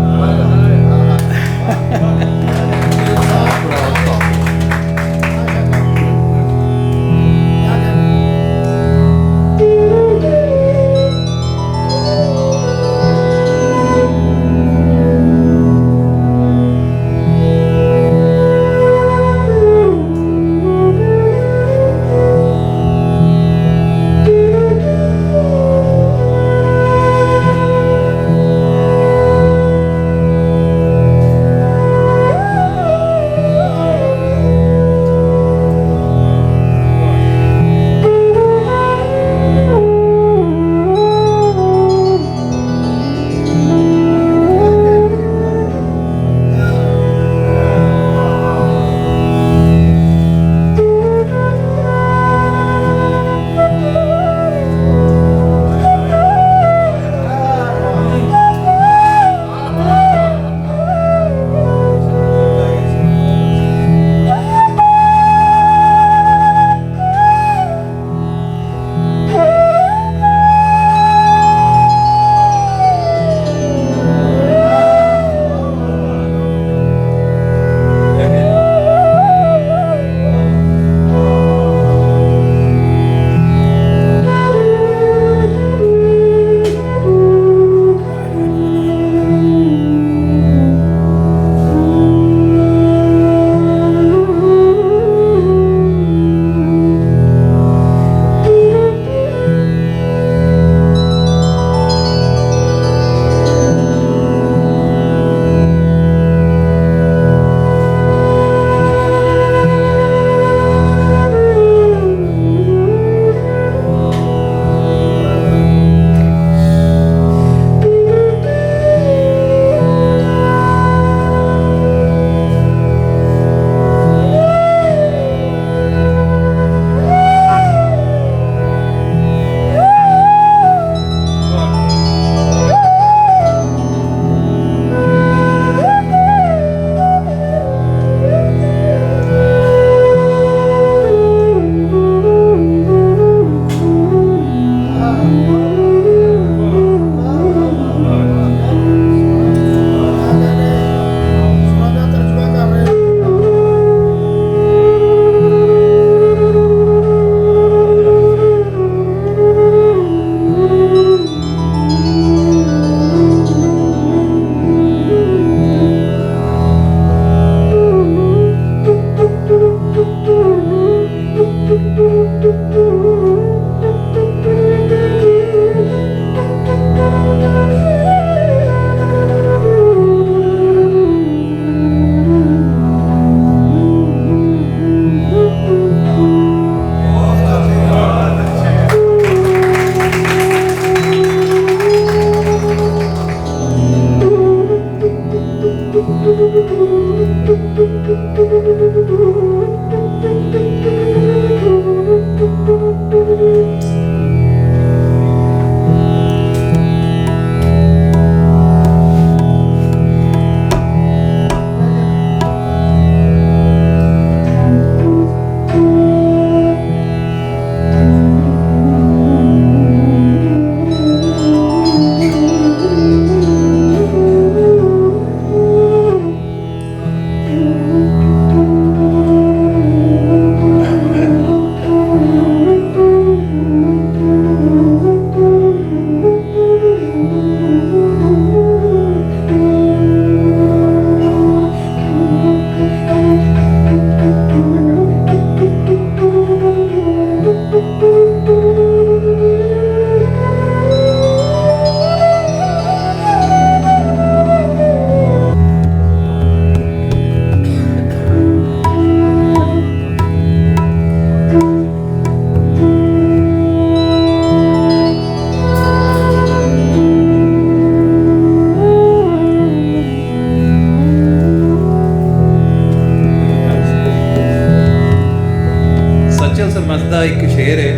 ਦਾ ਇੱਕ ਸ਼ੇਰ ਹੈ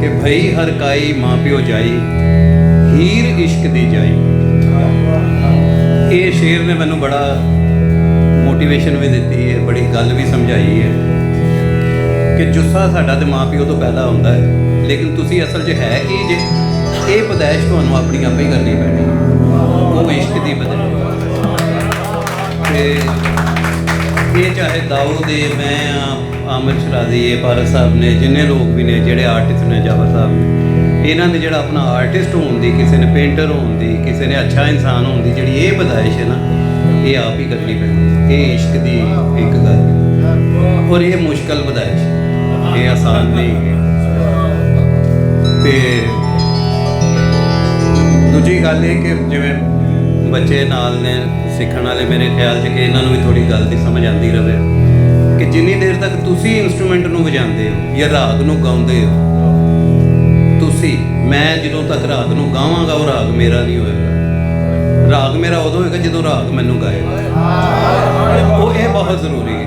ਕਿ ਭਈ ਹਰ ਕਾਈ ਮਾਂ ਪਿਓ ਜਾਈ ਹੀਰ ਇਸ਼ਕ ਦੀ ਜਾਈ। ਇਹ ਸ਼ੇਰ ਨੇ ਮੈਨੂੰ ਬੜਾ ਮੋਟੀਵੇਸ਼ਨ ਵੀ ਦਿੱਤੀ ਹੈ, ਬੜੀ ਗੱਲ ਵੀ ਸਮਝਾਈ ਹੈ ਕਿ ਜੁੱਸਾ ਸਾਡਾ ਤੇ ਮਾਂ ਪਿਓ ਤੋਂ ਪੈਦਾ ਹੁੰਦਾ ਹੈ, ਲੇਕਿਨ ਤੁਸੀਂ ਅਸਲ 'ਚ ਹੈ ਕਿ ਜੇ ਇਹ ਪਦਾਇਸ਼ ਤੁਹਾਨੂੰ ਆਪਣੀ ਆਪੇ ਹੀ ਕਰਨੀ ਪੈਣੀ ਹੈ, ਉਹ ਇਸ਼ਕ ਦੀ ਪਦਾਇਸ਼। ਤੇ ਇਹ ਚਾਹੇ ਦਾਊਦ ਦੇ, ਮੈਂ ਆਮਿਰ ਸ਼ਰਾਜ਼ੀ ਹੈ, ਪਾਰਸ ਸਾਹਿਬ ਨੇ, ਜਿੰਨੇ ਲੋਕ ਵੀ ਨੇ ਜਿਹੜੇ ਆਰਟਿਸਟ ਨੇ, ਜਾਵਾ ਸਾਹਿਬ ਨੇ, ਇਹਨਾਂ ਨੇ ਜਿਹੜਾ ਆਪਣਾ ਆਰਟਿਸਟ ਹੋਣ ਦੀ, ਕਿਸੇ ਨੇ ਪੇਂਟਰ ਹੋਣ ਦੀ, ਕਿਸੇ ਨੇ ਅੱਛਾ ਇਨਸਾਨ ਹੋਣ ਦੀ ਜਿਹੜੀ ਇਹ ਪਦਾਇਸ਼ ਹੈ ਨਾ, ਇਹ ਆਪ ਹੀ ਕਰਨੀ ਪੈਂਦੀ। ਇਹ ਇਸ਼ਕ ਦੀ ਇੱਕ ਗੱਲ ਹੈ ਔਰ ਇਹ ਮੁਸ਼ਕਲ ਪਦਾਇਸ਼, ਇਹ ਆਸਾਨ ਨਹੀਂ ਹੈ। ਤੇ ਦੂਜੀ ਗੱਲ ਇਹ ਕਿ ਜਿਵੇਂ ਬੱਚੇ ਨਾਲ ਨੇ ਸਿੱਖਣ ਵਾਲੇ, ਮੇਰੇ ਖਿਆਲ 'ਚ ਕਿ ਇਹਨਾਂ ਨੂੰ ਵੀ ਥੋੜੀ ਗੱਲ ਦੀ ਸਮਝ ਆਉਂਦੀ ਰਹੇ ਕਿ ਜਿੰਨੀ ਦੇਰ ਤੱਕ ਤੁਸੀਂ ਇਨਸਟਰੂਮੈਂਟ ਨੂੰ ਵਜਾਉਂਦੇ ਹੋ ਜਾਂ ਰਾਗ ਨੂੰ ਗਾਉਂਦੇ ਹੋ, ਤੁਸੀਂ, ਮੈਂ ਜਦੋਂ ਤੱਕ ਰਾਗ ਨੂੰ ਗਾਵਾਂਗਾ ਉਹ ਰਾਗ ਮੇਰਾ ਨਹੀਂ ਹੋਏਗਾ। ਰਾਗ ਮੇਰਾ ਉਦੋਂ ਹੋਏਗਾ ਜਦੋਂ ਰਾਗ ਮੈਨੂੰ ਗਾਏਗਾ। ਉਹ ਇਹ ਬਹੁਤ ਜ਼ਰੂਰੀ ਹੈ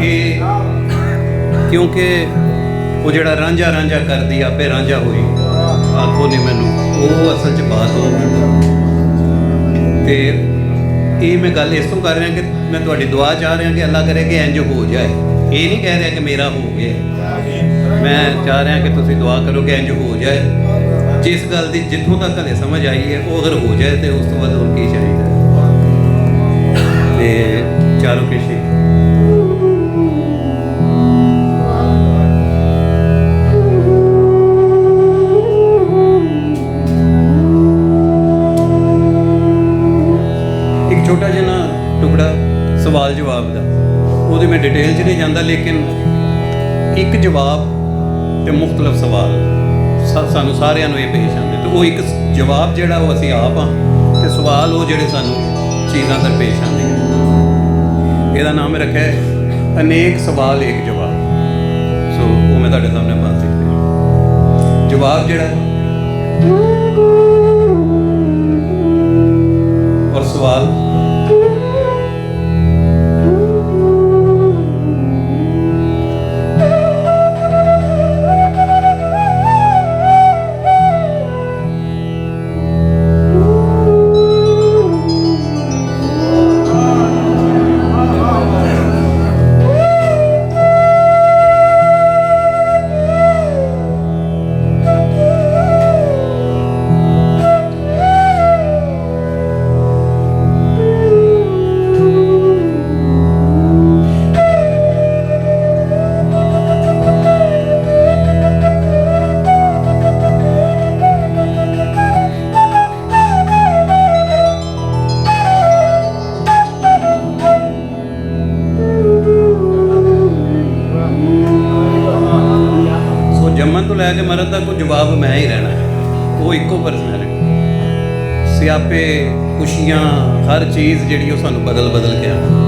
ਇਹ, ਕਿਉਂਕਿ ਉਹ ਜਿਹੜਾ ਰਾਂਝਾ ਰਾਂਝਾ ਕਰਦੀ ਆਪੇ ਰਾਂਝਾ ਹੋਈ, ਆਖੋ ਨਹੀਂ ਮੈਨੂੰ, ਉਹ ਅਸਲ 'ਚ ਬਾਤ ਹੋ। ਤੇ ਇਹ ਮੈਂ ਗੱਲ ਇਸ ਤੋਂ ਕਰ ਰਿਹਾ ਕਿ ਮੈਂ ਤੁਹਾਡੀ ਦੁਆ ਚਾਹ ਰਿਹਾ ਕਿ ਅੱਲਾ ਕਰੇ ਕਿ ਇੰਜ ਹੋ ਜਾਏ। ਇਹ ਨਹੀਂ ਕਹਿ ਰਿਹਾ ਕਿ ਮੇਰਾ ਹੋ ਗਿਆ, ਮੈਂ ਚਾਹ ਰਿਹਾ ਕਿ ਤੁਸੀਂ ਦੁਆ ਕਰੋ ਕਿ ਇੰਜ ਹੋ ਜਾਏ। ਜਿਸ ਗੱਲ ਦੀ ਜਿੱਥੋਂ ਤੱਕ ਹਲੇ ਸਮਝ ਆਈ ਹੈ ਉਹ ਅਗਰ ਹੋ ਜਾਏ ਤੇ ਉਸ ਤੋਂ ਬਾਅਦ ਹੋਰ ਕੀ ਚਾਹੀਦਾ। ਤੇ ਚਾਰੋਂ ਕੇਸ਼ੀ ਛੋਟਾ ਜਿਹਾ ਨਾ ਟੁਕੜਾ ਸਵਾਲ ਜਵਾਬ ਦਾ, ਉਹਦੇ ਮੈਂ ਡਿਟੇਲ 'ਚ ਨਹੀਂ ਜਾਂਦਾ, ਲੇਕਿਨ ਇੱਕ ਜਵਾਬ ਤੇ ਮੁਖਤਲਫ ਸਵਾਲ ਸਾਨੂੰ ਸਾਰਿਆਂ ਨੂੰ ਇਹ ਪੇਸ਼ ਆਉਂਦੇ, ਤੇ ਉਹ ਇੱਕ ਜਵਾਬ ਜਿਹੜਾ ਉਹ ਅਸੀਂ ਆਪ ਹਾਂ, ਤੇ ਸਵਾਲ ਉਹ ਜਿਹੜੇ ਸਾਨੂੰ ਚੀਜ਼ਾਂ ਦਰਪੇਸ਼ ਆਉਂਦੀਆਂ। ਇਹਦਾ ਨਾਮ ਰੱਖਿਆ ਹੈ ਅਨੇਕ ਸਵਾਲ ਇੱਕ ਜਵਾਬ। ਸੋ ਉਹ ਮੈਂ ਤੁਹਾਡੇ ਸਾਹਮਣੇ ਪਾ ਸਕਦਾ। ਜਵਾਬ ਜਿਹੜਾ ਔਰ ਸਵਾਲ ਲੈ ਕੇ ਮਰਨ ਤੱਕ ਉਹ ਜਵਾਬ ਮੈਂ ਹੀ ਰਹਿਣਾ ਹੈ। ਉਹ ਇੱਕੋ ਪਰਸਨੈਲਿਟੀ, ਸਿਆਪੇ, ਖੁਸ਼ੀਆਂ, ਹਰ ਚੀਜ਼ ਜਿਹੜੀ ਉਹ ਸਾਨੂੰ ਬਦਲ ਬਦਲ ਕੇ ਆਉਂਦੀ।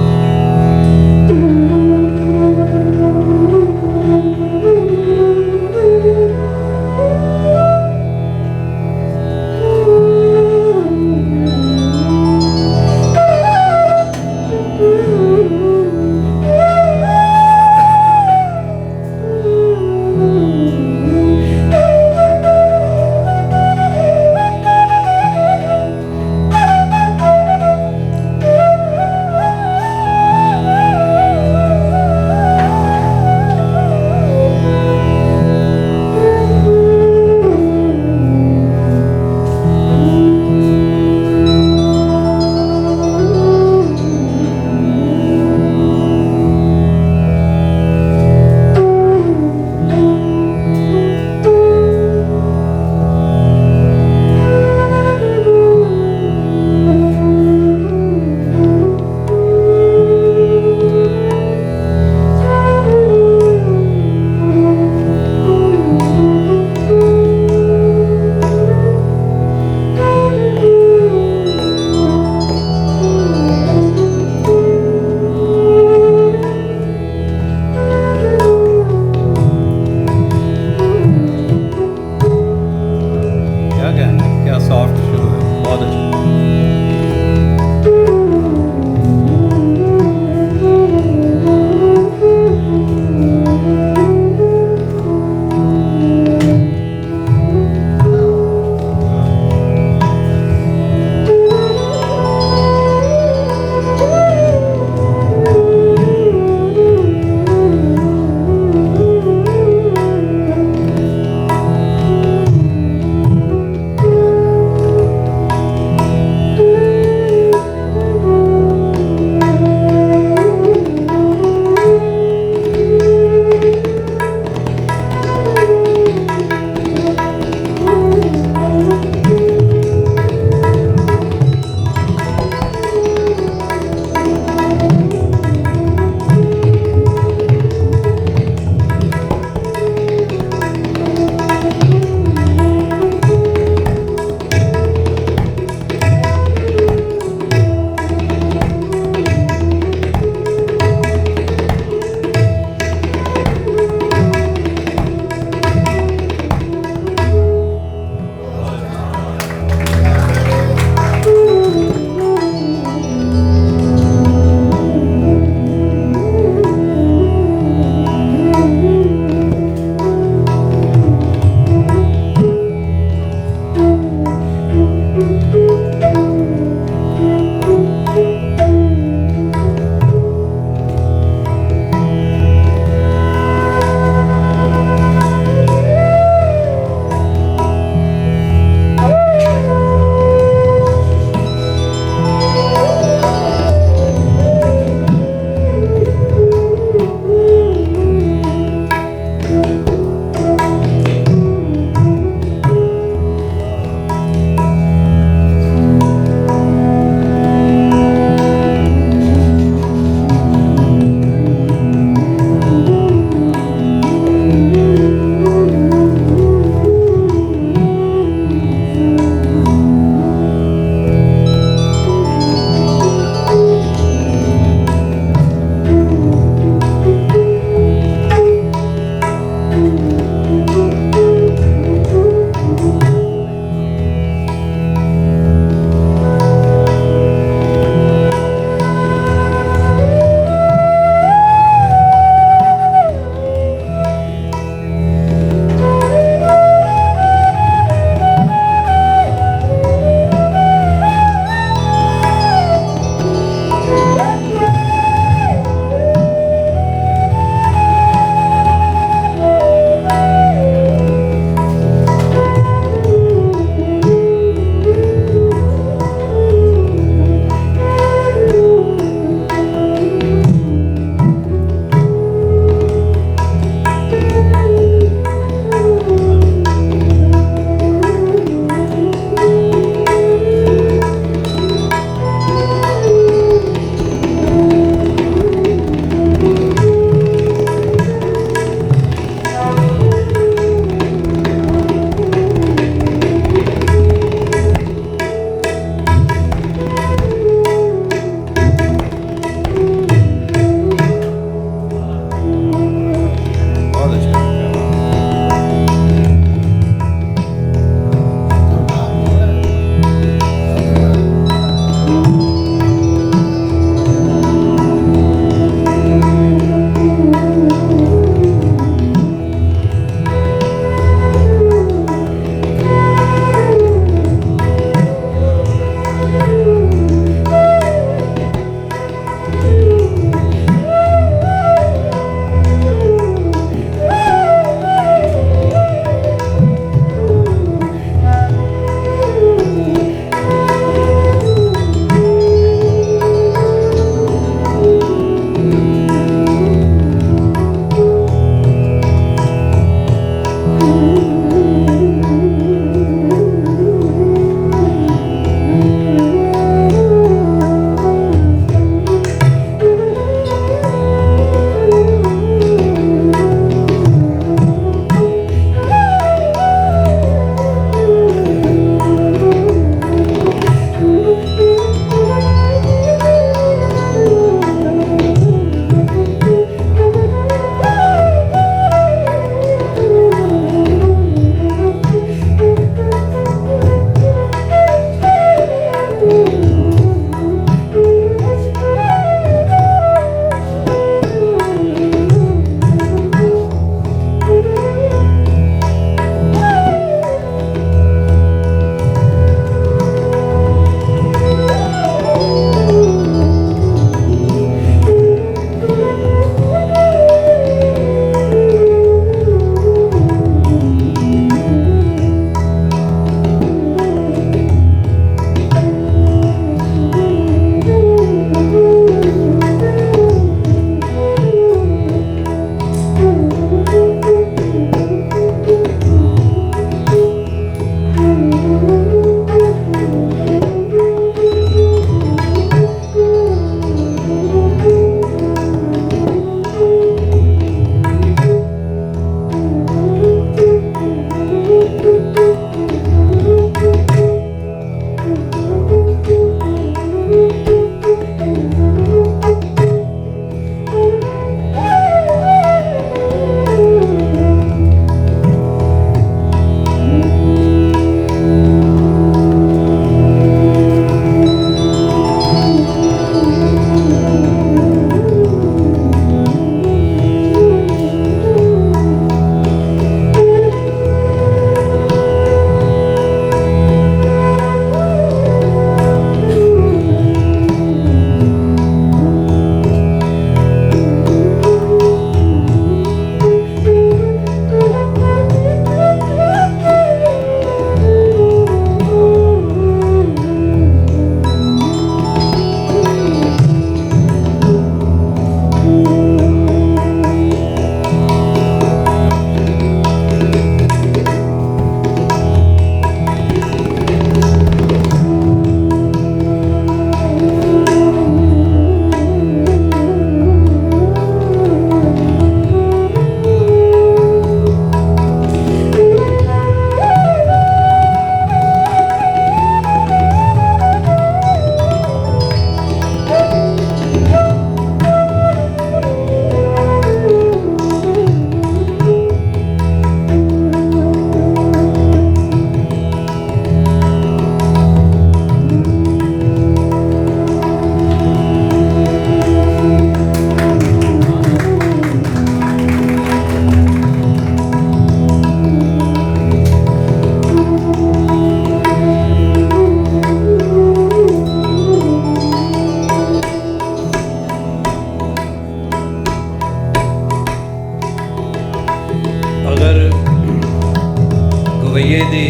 ਗਵਈਏ ਦੀ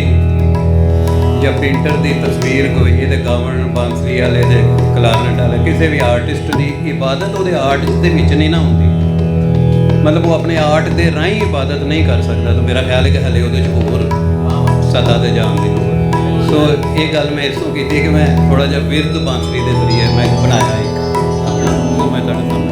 ਜਾਂ ਪੇਂਟਰ ਦੀ ਤਸਵੀਰ ਗਵਈਏ ਦੇ ਗਾਵਣ ਬਾਂਸਰੀ ਵਾਲੇ ਦੇ ਕਲਾਰਨਟ ਵਾਲੇ ਕਿਸੇ ਵੀ ਆਰਟਿਸਟ ਦੀ ਇਬਾਦਤ ਉਹਦੇ ਆਰਟ ਦੇ ਵਿੱਚ ਨਹੀਂ ਨਾ ਹੁੰਦੀ, ਮਤਲਬ ਉਹ ਆਪਣੇ ਆਰਟ ਦੇ ਰਾਹੀਂ ਇਬਾਦਤ ਨਹੀਂ ਕਰ ਸਕਦਾ। ਤਾਂ ਮੇਰਾ ਖਿਆਲ ਹੈ ਕਿ ਹਲੇ ਉਹਦੇ 'ਚ ਹੋਰ ਸਦਾ ਤੇ ਜਾਣ ਦੀ ਲੋੜ। ਸੋ ਇਹ ਗੱਲ ਮੈਂ ਇਸ ਤੋਂ ਕੀਤੀ ਕਿ ਮੈਂ ਥੋੜਾ ਜਿਹਾ ਵਿਰਧ ਬਾਂਸਰੀ ਦੇ ਜ਼ਰੀਏ ਮੈਂ ਬਣਾਇਆ ਇੱਕ ਆਪਣਾ, ਉਹ ਮੈਂ ਤੁਹਾਡੇ ਸਾਹਮਣੇ